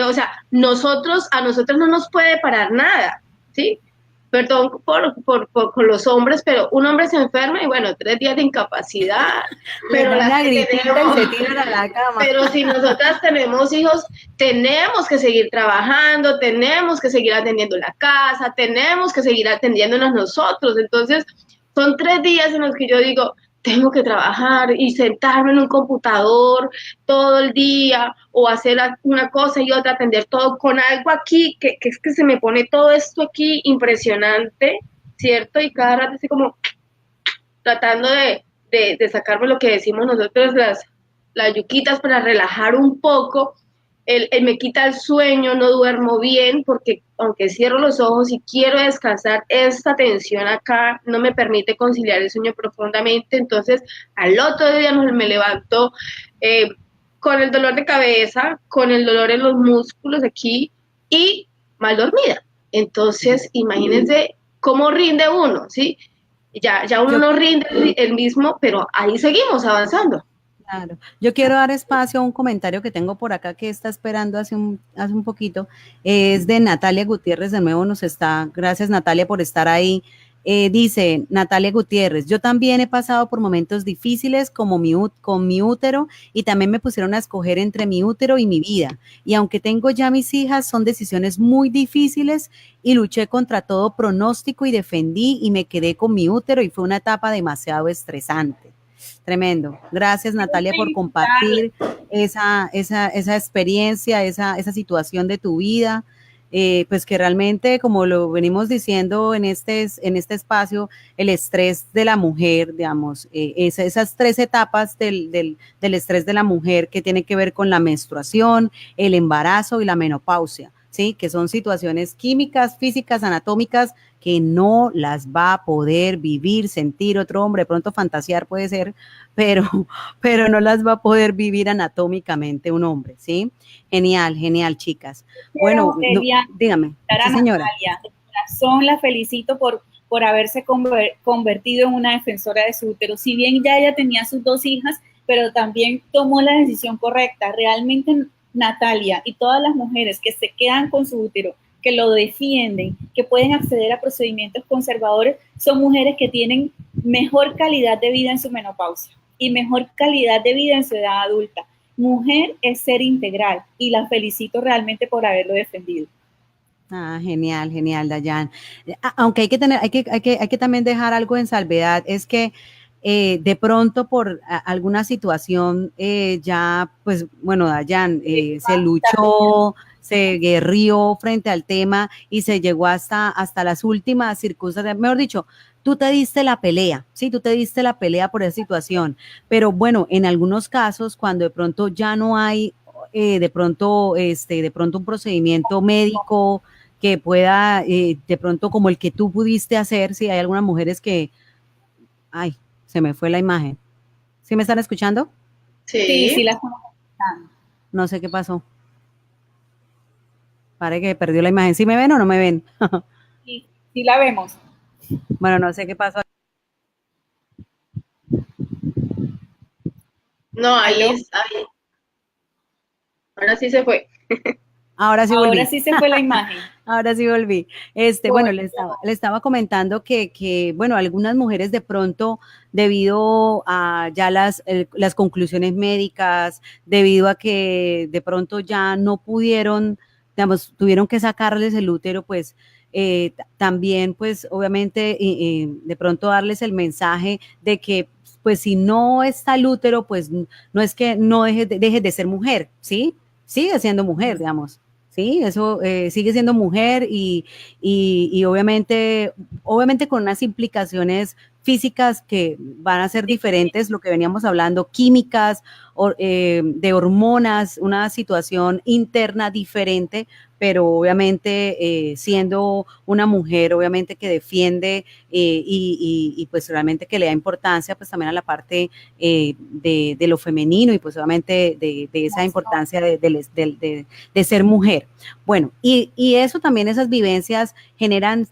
o sea, a nosotros no nos puede parar nada, ¿sí? Perdón con los hombres, pero un hombre se enferma y bueno, 3 días de incapacidad, pero las que tenemos, y se tiran a la cama. pero si nosotras tenemos hijos, tenemos que seguir trabajando, tenemos que seguir atendiendo la casa, tenemos que seguir atendiéndonos nosotros. Entonces, son 3 días en los que yo digo, tengo que trabajar y sentarme en un computador todo el día o hacer una cosa y otra, atender todo con algo aquí, que es que se me pone todo esto aquí impresionante, ¿cierto? Y cada rato así como tratando de sacarme lo que decimos nosotros, las yuquitas para relajar un poco. Él me quita el sueño, no duermo bien, porque aunque cierro los ojos y quiero descansar, esta tensión acá no me permite conciliar el sueño profundamente. Entonces, al otro día me levanto con el dolor de cabeza, con el dolor en los músculos aquí y mal dormida. Entonces, imagínense cómo rinde uno, ¿sí? Ya uno no rinde el mismo, pero ahí seguimos avanzando. Claro. Yo quiero dar espacio a un comentario que tengo por acá que está esperando hace un poquito. Es de Natalia Gutiérrez, de nuevo nos está. Gracias, Natalia, por estar ahí. Dice Natalia Gutiérrez, yo también he pasado por momentos difíciles con mi útero y también me pusieron a escoger entre mi útero y mi vida. Y aunque tengo ya mis hijas, son decisiones muy difíciles y luché contra todo pronóstico y defendí y me quedé con mi útero y fue una etapa demasiado estresante. Tremendo. Gracias, Natalia, por compartir esa experiencia, esa situación de tu vida. Pues que realmente, como lo venimos diciendo en este espacio, el estrés de la mujer, digamos, esas 3 etapas del estrés de la mujer que tiene que ver con la menstruación, el embarazo y la menopausia, ¿sí? Que son situaciones químicas, físicas, anatómicas que no las va a poder vivir, sentir otro hombre, de pronto fantasear puede ser, pero no las va a poder vivir anatómicamente un hombre, ¿sí? Genial, genial, chicas. Bueno, dígame, sí, señora. Natalia, de corazón la felicito por haberse convertido en una defensora de su útero. Si bien ya ella tenía sus 2 hijas, pero también tomó la decisión correcta. Realmente, Natalia y todas las mujeres que se quedan con su útero, que lo defienden, que pueden acceder a procedimientos conservadores, son mujeres que tienen mejor calidad de vida en su menopausia y mejor calidad de vida en su edad adulta. Mujer es ser integral y la felicito realmente por haberlo defendido. Ah, genial, genial, Dayan. Aunque hay que también dejar algo en salvedad, es que de pronto por alguna situación ya, pues, bueno, Dayan se luchó, se guerrió frente al tema y se llegó hasta las últimas circunstancias, mejor dicho, tú te diste la pelea, sí, tú te diste la pelea por esa situación, pero bueno, en algunos casos, cuando de pronto ya no hay, de pronto un procedimiento médico que pueda, de pronto como el que tú pudiste hacer, sí, hay algunas mujeres que, ay, se me fue la imagen. ¿Sí me están escuchando? Sí, la estamos escuchando. No sé qué pasó. Parece que perdió la imagen. ¿Sí me ven o no me ven? Sí la vemos. Bueno, no sé qué pasó. No, ahí. Ahora sí se fue. Ahora sí volví. Ahora sí se fue la imagen. Ahora sí volví. Bueno, le estaba comentando que, bueno, algunas mujeres de pronto, debido a ya las conclusiones médicas, debido a que de pronto ya no pudieron, digamos, tuvieron que sacarles el útero, pues también, pues obviamente, de pronto darles el mensaje de que, pues si no está el útero, pues no es que no dejes de ser mujer, ¿sí? Sigue siendo mujer, digamos. Sí, eso sigue siendo mujer y obviamente con unas implicaciones físicas que van a ser diferentes, lo que veníamos hablando, químicas, de hormonas, una situación interna diferente, pero obviamente siendo una mujer, obviamente que defiende y pues realmente que le da importancia pues también a la parte de lo femenino y pues obviamente de esa importancia de ser mujer. Bueno, y eso también, esas vivencias generan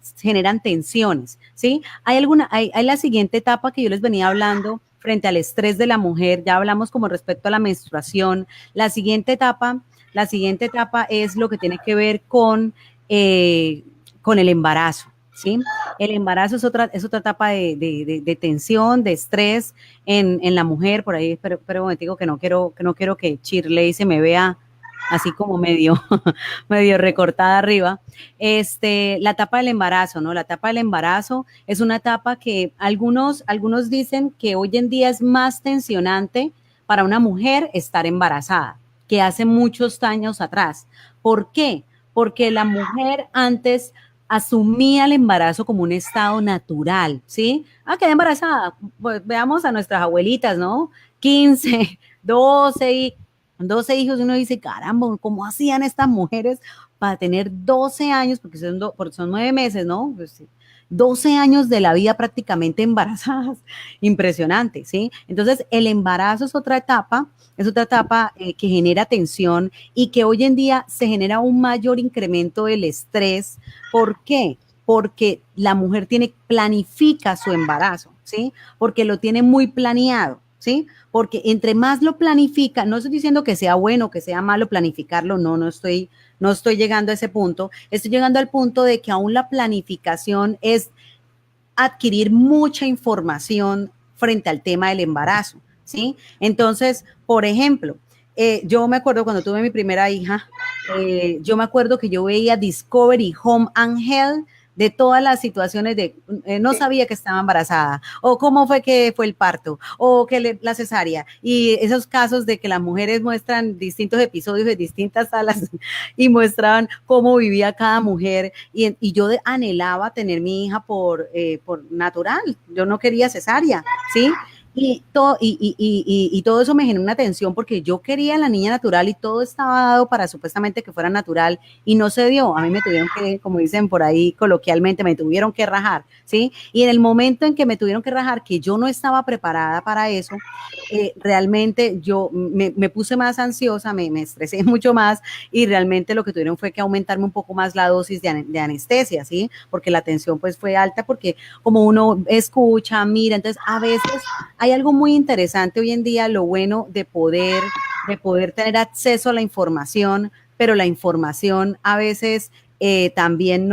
tensiones, ¿sí? Hay la siguiente etapa que yo les venía hablando frente al estrés de la mujer, ya hablamos como respecto a la menstruación. La siguiente etapa es lo que tiene que ver con el embarazo, ¿sí? El embarazo es otra etapa de tensión, de estrés en la mujer. Por ahí, pero un momentico, que no quiero que Shirley se me vea así como medio, medio recortada arriba. La etapa del embarazo, ¿no? La etapa del embarazo es una etapa que algunos dicen que hoy en día es más tensionante para una mujer estar embarazada que hace muchos años atrás. ¿Por qué? Porque la mujer antes asumía el embarazo como un estado natural, ¿sí? Quedé embarazada. Pues veamos a nuestras abuelitas, ¿no? 15, 12 hijos, y uno dice, caramba, ¿cómo hacían estas mujeres para tener 12 años? Porque son 9 meses, ¿no? Pues, 12 años de la vida prácticamente embarazadas. Impresionante, ¿sí? Entonces, el embarazo es otra etapa que genera tensión y que hoy en día se genera un mayor incremento del estrés. ¿Por qué? Porque la mujer planifica su embarazo, ¿sí? Porque lo tiene muy planeado, ¿sí? Porque entre más lo planifica, no estoy diciendo que sea bueno, que sea malo planificarlo, no estoy llegando a ese punto, estoy llegando al punto de que aún la planificación es adquirir mucha información frente al tema del embarazo, ¿sí? Entonces, por ejemplo, yo me acuerdo cuando tuve mi primera hija, yo me acuerdo que yo veía Discovery Home and Health de todas las situaciones de no sabía que estaba embarazada, o cómo fue que fue el parto, o que la cesárea, y esos casos de que las mujeres muestran distintos episodios de distintas salas y muestraban cómo vivía cada mujer, y yo anhelaba tener mi hija por natural, yo no quería cesárea, ¿sí? Y todo eso me generó una tensión porque yo quería la niña natural y todo estaba dado para supuestamente que fuera natural y no se dio. A mí me tuvieron que, como dicen por ahí coloquialmente, me tuvieron que rajar, ¿sí? Y en el momento en que me tuvieron que rajar, que yo no estaba preparada para eso, realmente yo me puse más ansiosa, me estresé mucho más y realmente lo que tuvieron fue que aumentarme un poco más la dosis de anestesia, ¿sí? Porque la tensión pues fue alta porque como uno escucha, mira, entonces a veces hay algo muy interesante hoy en día, lo bueno de poder tener acceso a la información, pero la información a veces también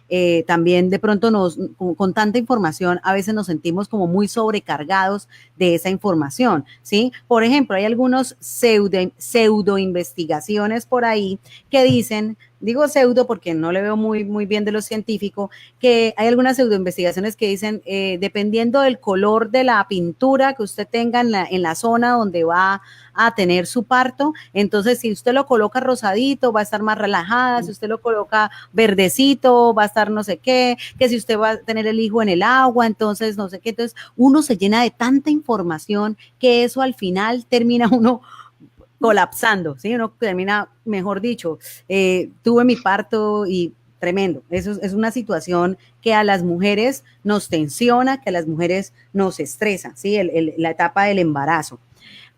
de pronto con tanta información, a veces nos sentimos como muy sobrecargados de esa información, ¿sí? Por ejemplo, hay algunos pseudo investigaciones por ahí que dicen, digo pseudo porque no le veo muy bien de lo científico, que hay algunas pseudoinvestigaciones que dicen, dependiendo del color de la pintura que usted tenga en la zona donde va a tener su parto, entonces si usted lo coloca rosadito va a estar más relajada, si usted lo coloca verdecito va a estar no sé qué, que si usted va a tener el hijo en el agua, entonces no sé qué, entonces uno se llena de tanta información que eso al final termina uno colapsando, ¿sí? Uno termina, mejor dicho, tuve mi parto y tremendo. Eso es una situación que a las mujeres nos tensiona, que a las mujeres nos estresa, ¿sí? La etapa del embarazo.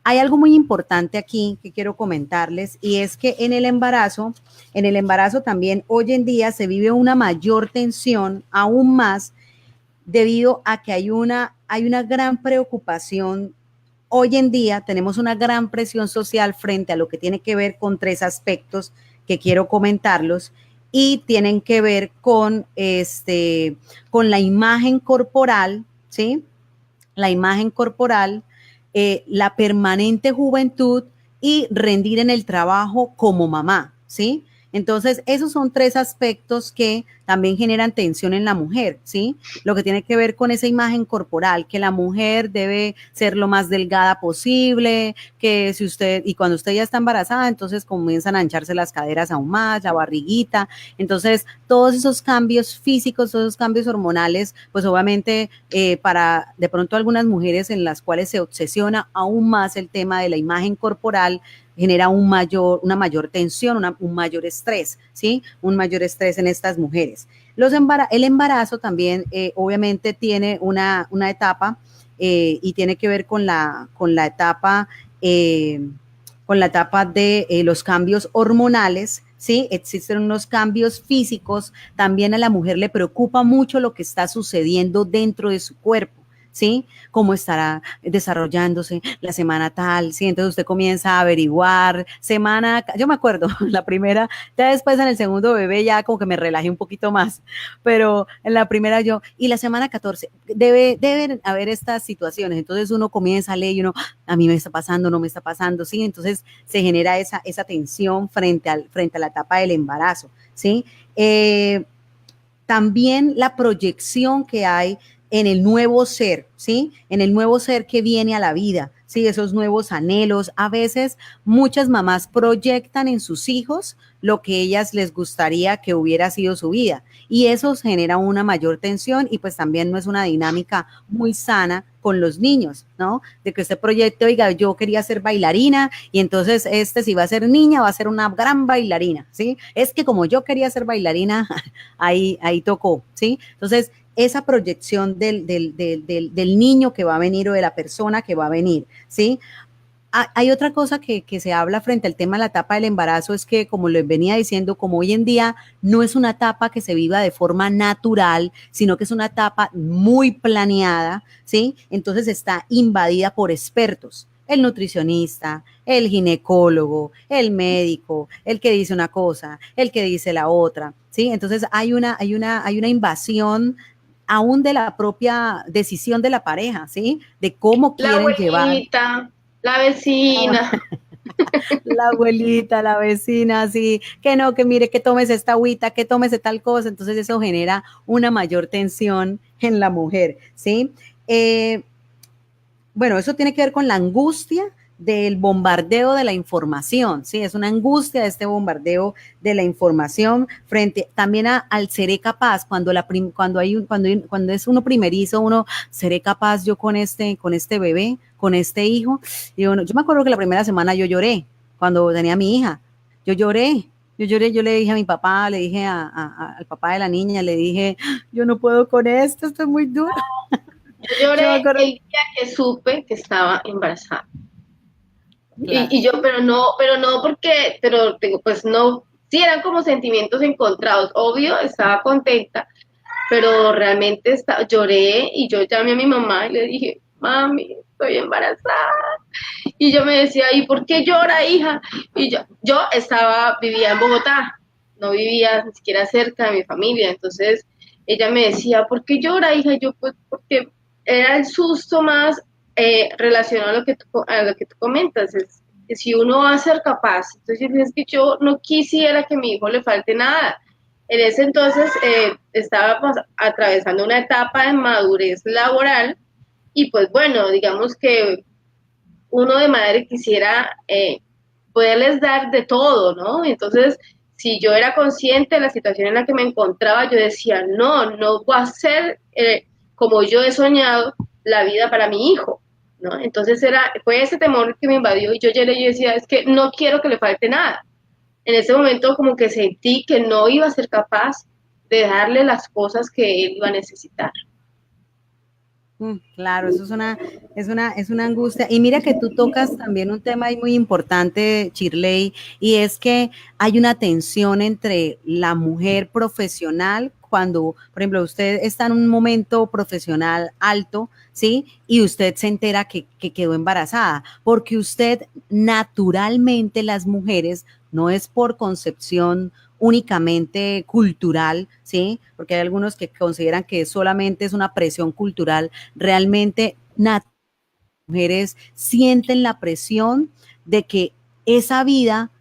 Hay algo muy importante aquí que quiero comentarles y es que en el embarazo también hoy en día se vive una mayor tensión, aún más debido a que hay una gran preocupación. Hoy en día tenemos una gran presión social frente a lo que tiene que ver con 3 aspectos que quiero comentarlos y tienen que ver con la imagen corporal, ¿sí? La imagen corporal, la permanente juventud y rendir en el trabajo como mamá, ¿sí? Entonces, esos son tres aspectos que también generan tensión en la mujer, ¿sí? Lo que tiene que ver con esa imagen corporal, que la mujer debe ser lo más delgada posible, que si usted, y cuando usted ya está embarazada, entonces comienzan a hincharse las caderas aún más, la barriguita. Entonces, todos esos cambios físicos, todos esos cambios hormonales, pues obviamente para de pronto algunas mujeres en las cuales se obsesiona aún más el tema de la imagen corporal, genera una mayor tensión, un mayor estrés, ¿sí? Un mayor estrés en estas mujeres. El embarazo también obviamente tiene una etapa y tiene que ver con la etapa de los cambios hormonales, ¿sí? Existen unos cambios físicos, también a la mujer le preocupa mucho lo que está sucediendo dentro de su cuerpo, ¿sí? Cómo estará desarrollándose la semana tal, ¿sí? Entonces usted comienza a averiguar, yo me acuerdo, la primera, ya después en el segundo bebé ya como que me relajé un poquito más, pero en la primera y la semana 14, deben haber estas situaciones, entonces uno comienza a leer y uno, a mí me está pasando, no me está pasando, ¿sí? Entonces se genera esa tensión frente a la etapa del embarazo, ¿sí? También la proyección que hay en el nuevo ser, ¿sí? En el nuevo ser que viene a la vida, ¿sí? Esos nuevos anhelos. A veces muchas mamás proyectan en sus hijos lo que ellas les gustaría que hubiera sido su vida y eso genera una mayor tensión y pues también no es una dinámica muy sana con los niños, ¿no? De que usted proyecte, oiga, yo quería ser bailarina y entonces si va a ser niña va a ser una gran bailarina, ¿sí? Es que como yo quería ser bailarina, ahí tocó, ¿sí? Entonces, esa proyección del niño que va a venir o de la persona que va a venir, ¿sí? Hay otra cosa que se habla frente al tema de la etapa del embarazo, es que, como les venía diciendo, como hoy en día no es una etapa que se viva de forma natural, sino que es una etapa muy planeada, ¿sí? Entonces está invadida por expertos. El nutricionista, el ginecólogo, el médico, el que dice una cosa, el que dice la otra, ¿sí? Entonces hay una invasión aún de la propia decisión de la pareja, ¿sí? De cómo La quieren llevar. abuelita, la vecina. La abuelita, la vecina, sí, que no, que mire, que tomes esta agüita, que tomes tal cosa, entonces eso genera una mayor tensión en la mujer, ¿sí? Bueno, eso tiene que ver con la angustia del bombardeo de la información, ¿sí? Es una angustia este bombardeo de la información frente también al seré capaz, cuando es uno primerizo, uno seré capaz yo con este bebé, con este hijo. Y bueno, yo me acuerdo que la primera semana yo lloré cuando tenía a mi hija. Yo lloré, yo le dije a mi papá, le dije al papá de la niña, le dije, yo no puedo con esto es muy duro. Yo Yo me lloré acuerdo, el día que supe que estaba embarazada. claro. Y yo, pero no porque, pero tengo, pues no, sí eran como sentimientos encontrados. Obvio, estaba contenta, pero realmente lloré y yo llamé a mi mamá y le dije, mami, estoy embarazada. Y yo me decía, ¿y por qué llora, hija? Y vivía en Bogotá, no vivía ni siquiera cerca de mi familia. Entonces ella me decía, ¿por qué llora, hija? Y yo, pues, porque era el susto más relacionado a lo que tú comentas. Es que si uno va a ser capaz, entonces es que yo no quisiera que a mi hijo le falte nada. En ese entonces estaba atravesando una etapa de madurez laboral y pues bueno, digamos que uno de madre quisiera poderles dar de todo, ¿no? Entonces, si yo era consciente de la situación en la que me encontraba, yo decía, no voy a ser como yo he soñado la vida para mi hijo, ¿no? Entonces fue ese temor que me invadió y yo ya le decía, es que no quiero que le falte nada. En ese momento como que sentí que no iba a ser capaz de darle las cosas que él iba a necesitar. Claro, eso es una angustia. Y mira que tú tocas también un tema ahí muy importante, Shirley, y es que hay una tensión entre la mujer profesional cuando, por ejemplo, usted está en un momento profesional alto, ¿sí? Y usted se entera que quedó embarazada, porque usted naturalmente, las mujeres, no es por concepción únicamente cultural, ¿sí? Porque hay algunos que consideran que solamente es una presión cultural, realmente las mujeres sienten la presión de que esa vida,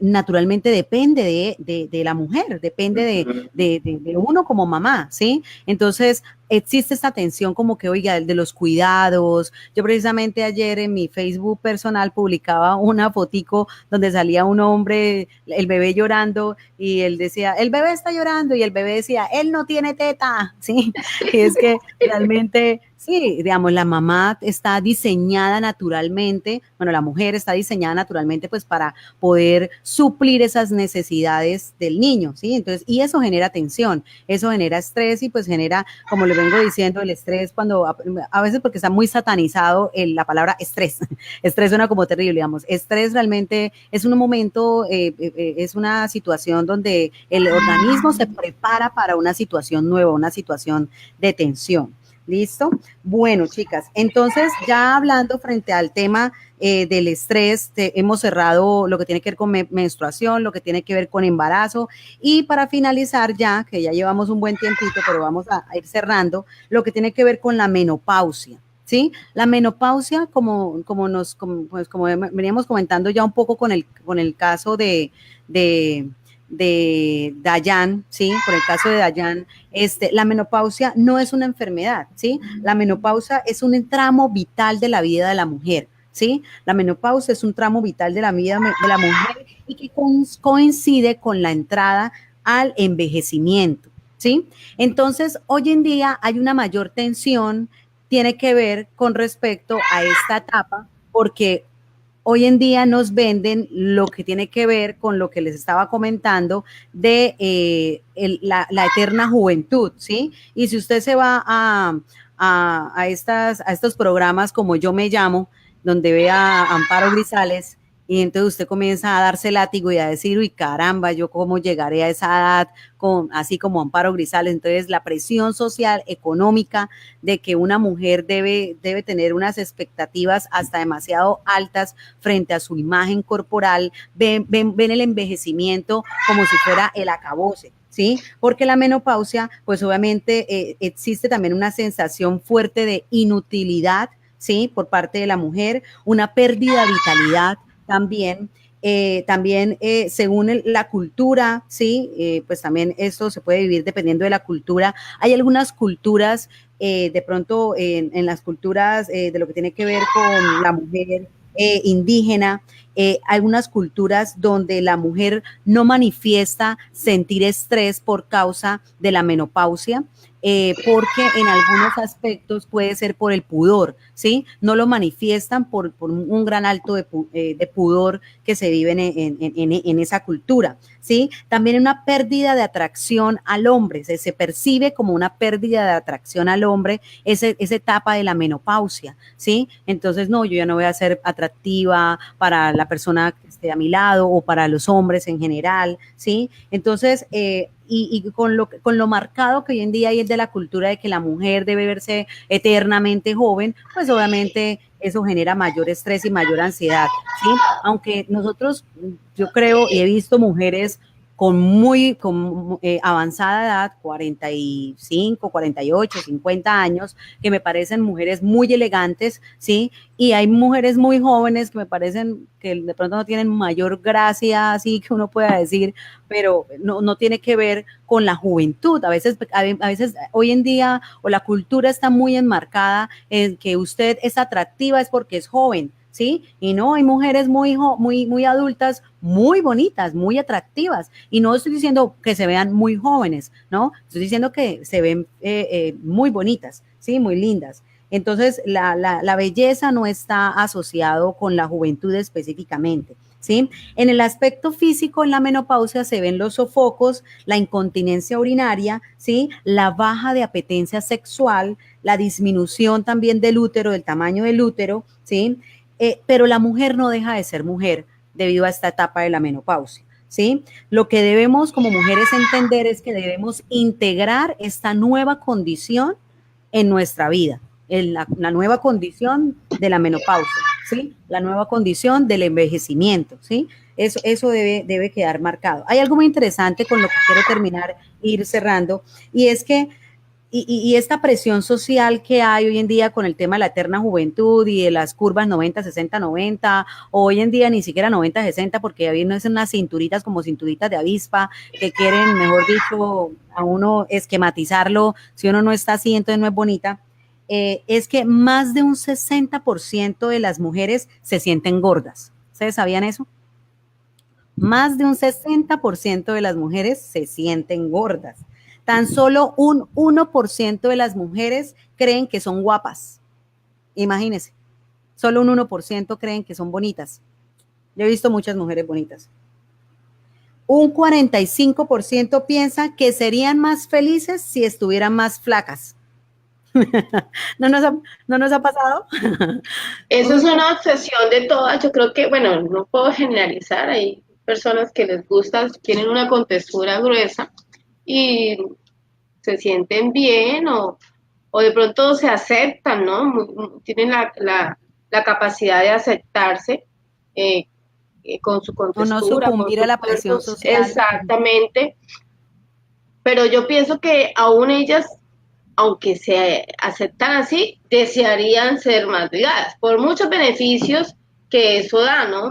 naturalmente depende de la mujer, depende de uno como mamá, ¿sí? Entonces, existe esta tensión como que, oiga, de los cuidados. Yo precisamente ayer en mi Facebook personal publicaba una fotico donde salía un hombre, el bebé llorando, y él decía, el bebé está llorando, y el bebé decía, él no tiene teta, ¿sí? Y es que realmente, sí, digamos, la mamá está diseñada naturalmente, bueno, la mujer está diseñada naturalmente pues para poder suplir esas necesidades del niño, ¿sí? Entonces, y eso genera tensión, eso genera estrés y pues genera, como le vengo diciendo, el estrés cuando, a veces porque está muy satanizado la palabra estrés, estrés suena como terrible, digamos, estrés realmente es un momento, es una situación donde el organismo se prepara para una situación nueva, una situación de tensión. ¿Listo? Bueno, chicas, entonces ya hablando frente al tema del estrés, hemos cerrado lo que tiene que ver con menstruación, lo que tiene que ver con embarazo y para finalizar ya, que ya llevamos un buen tiempito, pero vamos a ir cerrando, lo que tiene que ver con la menopausia. ¿Sí? La menopausia, como veníamos comentando ya un poco con el caso de Dayan, ¿sí? Por el caso de Dayan, la menopausia no es una enfermedad, ¿sí? La menopausia es un tramo vital de la vida de la mujer, ¿sí? La menopausia es un tramo vital de la vida de la mujer y que coincide con la entrada al envejecimiento, ¿sí? Entonces, hoy en día hay una mayor tensión, tiene que ver con respecto a esta etapa, porque hoy en día nos venden lo que tiene que ver con lo que les estaba comentando de la eterna juventud, ¿sí? Y si usted se va a estos programas como Yo Me Llamo, donde ve a Amparo Grisales, y entonces usted comienza a darse látigo y a decir, uy, caramba, yo cómo llegaré a esa edad, así como Amparo Grisales. Entonces, la presión social, económica, de que una mujer debe tener unas expectativas hasta demasiado altas frente a su imagen corporal, ven el envejecimiento como si fuera el acabose, ¿sí? Porque la menopausia, pues obviamente existe también una sensación fuerte de inutilidad, ¿sí? Por parte de la mujer, una pérdida de vitalidad también. Según la cultura, ¿sí? Pues también esto se puede vivir dependiendo de la cultura. Hay algunas culturas, de pronto en las culturas de lo que tiene que ver con la mujer indígena, algunas culturas donde la mujer no manifiesta sentir estrés por causa de la menopausia, porque en algunos aspectos puede ser por el pudor, ¿sí? No lo manifiestan por un gran alto de pudor que se vive en esa cultura, ¿sí? También una pérdida de atracción al hombre, se percibe como una pérdida de atracción al hombre esa etapa de la menopausia, ¿sí? Entonces, no, yo ya no voy a ser atractiva para la persona que esté a mi lado o para los hombres en general, ¿sí? Entonces, y con lo marcado que hoy en día hay de la cultura de que la mujer debe verse eternamente joven, pues obviamente eso genera mayor estrés y mayor ansiedad, ¿sí? Aunque nosotros, yo creo y he visto mujeres con avanzada edad, 45, 48, 50 años, que me parecen mujeres muy elegantes, ¿sí? Y hay mujeres muy jóvenes que me parecen que de pronto no tienen mayor gracia, así que uno pueda decir, pero no tiene que ver con la juventud. A veces hoy en día, o la cultura está muy enmarcada en que usted es atractiva es porque es joven, ¿sí? Y no, hay mujeres muy adultas, muy bonitas, muy atractivas. Y no estoy diciendo que se vean muy jóvenes, ¿no? Estoy diciendo que se ven muy bonitas, ¿sí? Muy lindas. Entonces, la belleza no está asociado con la juventud específicamente, ¿sí? En el aspecto físico, en la menopausia se ven los sofocos, la incontinencia urinaria, ¿sí? La baja de apetencia sexual, la disminución también del útero, del tamaño del útero, ¿sí? Pero la mujer no deja de ser mujer debido a esta etapa de la menopausia, ¿sí? Lo que debemos como mujeres entender es que debemos integrar esta nueva condición en nuestra vida, en la nueva condición de la menopausia, ¿sí? La nueva condición del envejecimiento, ¿sí? Eso debe quedar marcado. Hay algo muy interesante con lo que quiero terminar e ir cerrando, y es que y esta presión social que hay hoy en día con el tema de la eterna juventud y de las curvas 90, 60, 90, o hoy en día ni siquiera 90, 60, porque ya vienen unas cinturitas como cinturitas de avispa que quieren, mejor dicho, a uno esquematizarlo. Si uno no está así, entonces no es bonita. Es que más de un 60% de las mujeres se sienten gordas. ¿Ustedes sabían eso? Más de un 60% de las mujeres se sienten gordas. Tan solo un 1% de las mujeres creen que son guapas. Imagínense, solo un 1% creen que son bonitas. Yo he visto muchas mujeres bonitas. Un 45% piensa que serían más felices si estuvieran más flacas. ¿No nos ha pasado? Eso es una obsesión de todas. Yo creo que, bueno, no puedo generalizar. Hay personas que les gusta, tienen una contextura gruesa y se sienten bien o de pronto se aceptan, ¿no? Tienen la capacidad de aceptarse con su O no contextura, con sucumbir a sus la presión cuerpos, social. exactamente. Pero yo pienso que aún ellas, aunque se aceptan así, desearían ser más delgadas, por muchos beneficios que eso da, ¿no?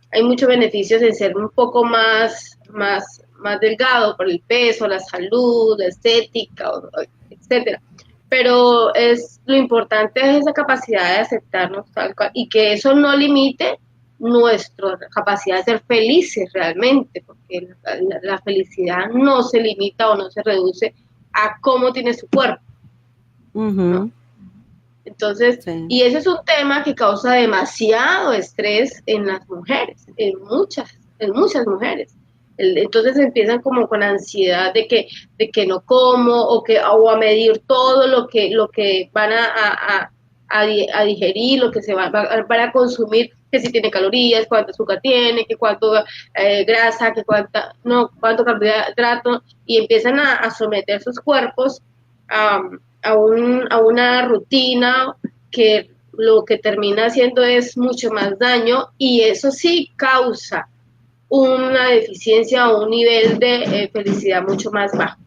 Hay muchos beneficios en ser un poco más delgado por el peso, la salud, la estética, etcétera. Pero lo importante es esa capacidad de aceptarnos tal cual y que eso no limite nuestra capacidad de ser felices realmente, porque la felicidad no se limita o no se reduce a cómo tiene su cuerpo, ¿no? Entonces, Sí. y ese es un tema que causa demasiado estrés en las mujeres, en muchas mujeres. Entonces empiezan como con ansiedad de que no como o a medir todo lo que van a digerir, lo que van a consumir, que si tiene calorías, cuánto azúcar tiene, que cuánto grasa, cuánto carbohidrato, y empiezan a someter sus cuerpos a una rutina que lo que termina haciendo es mucho más daño y eso sí causa una deficiencia o un nivel de felicidad mucho más bajo.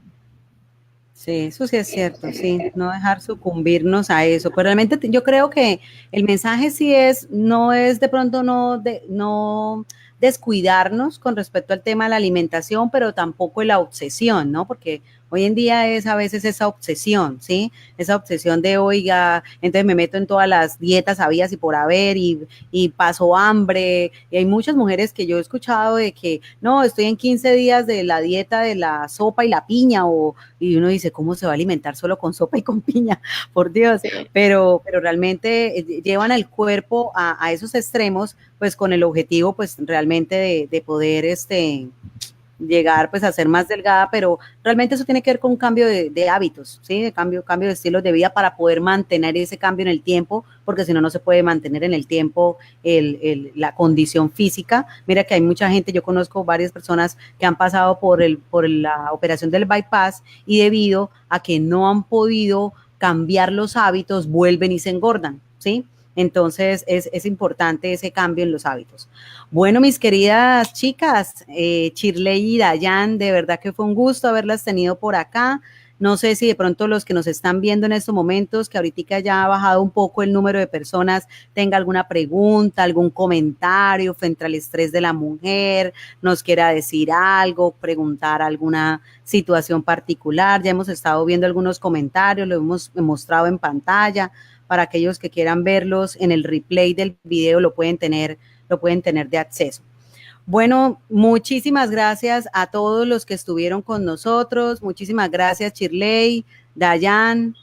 Sí, eso sí es cierto, sí, no dejar sucumbirnos a eso, pero realmente yo creo que el mensaje sí no es de pronto no descuidarnos con respecto al tema de la alimentación, pero tampoco la obsesión, ¿no? Porque hoy en día es a veces esa obsesión, ¿sí? Esa obsesión de, oiga, entonces me meto en todas las dietas habidas y por haber y paso hambre, y hay muchas mujeres que yo he escuchado de que, no, estoy en 15 días de la dieta de la sopa y la piña, y uno dice, ¿cómo se va a alimentar solo con sopa y con piña? Por Dios, Sí. pero realmente llevan al cuerpo a esos extremos, pues con el objetivo, pues realmente de poder, llegar pues a ser más delgada, pero realmente eso tiene que ver con un cambio de hábitos, ¿sí? De cambio de estilos de vida para poder mantener ese cambio en el tiempo, porque si no, no se puede mantener en el tiempo la condición física. Mira que hay mucha gente, yo conozco varias personas que han pasado por la operación del bypass y debido a que no han podido cambiar los hábitos, vuelven y se engordan, ¿sí? Entonces es importante ese cambio en los hábitos. Bueno, mis queridas chicas, Shirley y Dayan, de verdad que fue un gusto haberlas tenido por acá. No sé si de pronto los que nos están viendo en estos momentos, que ahorita ya ha bajado un poco el número de personas, tenga alguna pregunta, algún comentario frente al estrés de la mujer, nos quiera decir algo, preguntar alguna situación particular. Ya hemos estado viendo algunos comentarios, lo hemos mostrado en pantalla. Para aquellos que quieran verlos en el replay del video lo pueden tener de acceso. Bueno, muchísimas gracias a todos los que estuvieron con nosotros. Muchísimas gracias, Shirley, Dayan,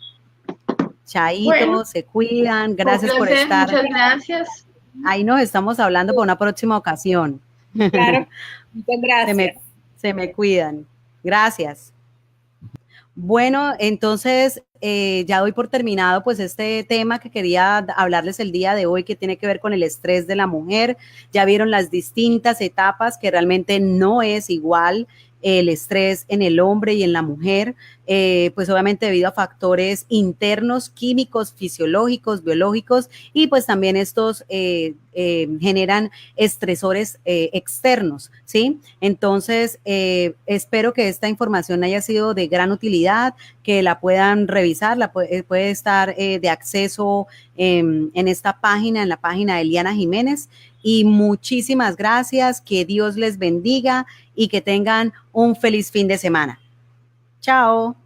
Chaito, bueno, se cuidan. Gracias por estar. Muchas gracias. Ahí nos estamos hablando para una próxima ocasión. Claro, muchas gracias. Se me cuidan. Gracias. Bueno, entonces ya doy por terminado pues este tema que quería hablarles el día de hoy, que tiene que ver con el estrés de la mujer. Ya vieron las distintas etapas, que realmente no es igual el estrés en el hombre y en la mujer, pues obviamente debido a factores internos, químicos, fisiológicos, biológicos, y pues también estos generan estresores externos, ¿sí? Entonces, espero que esta información haya sido de gran utilidad, que la puedan revisar, puede estar de acceso en esta página, en la página de Eliana Jiménez. Y muchísimas gracias, que Dios les bendiga y que tengan un feliz fin de semana. Chao.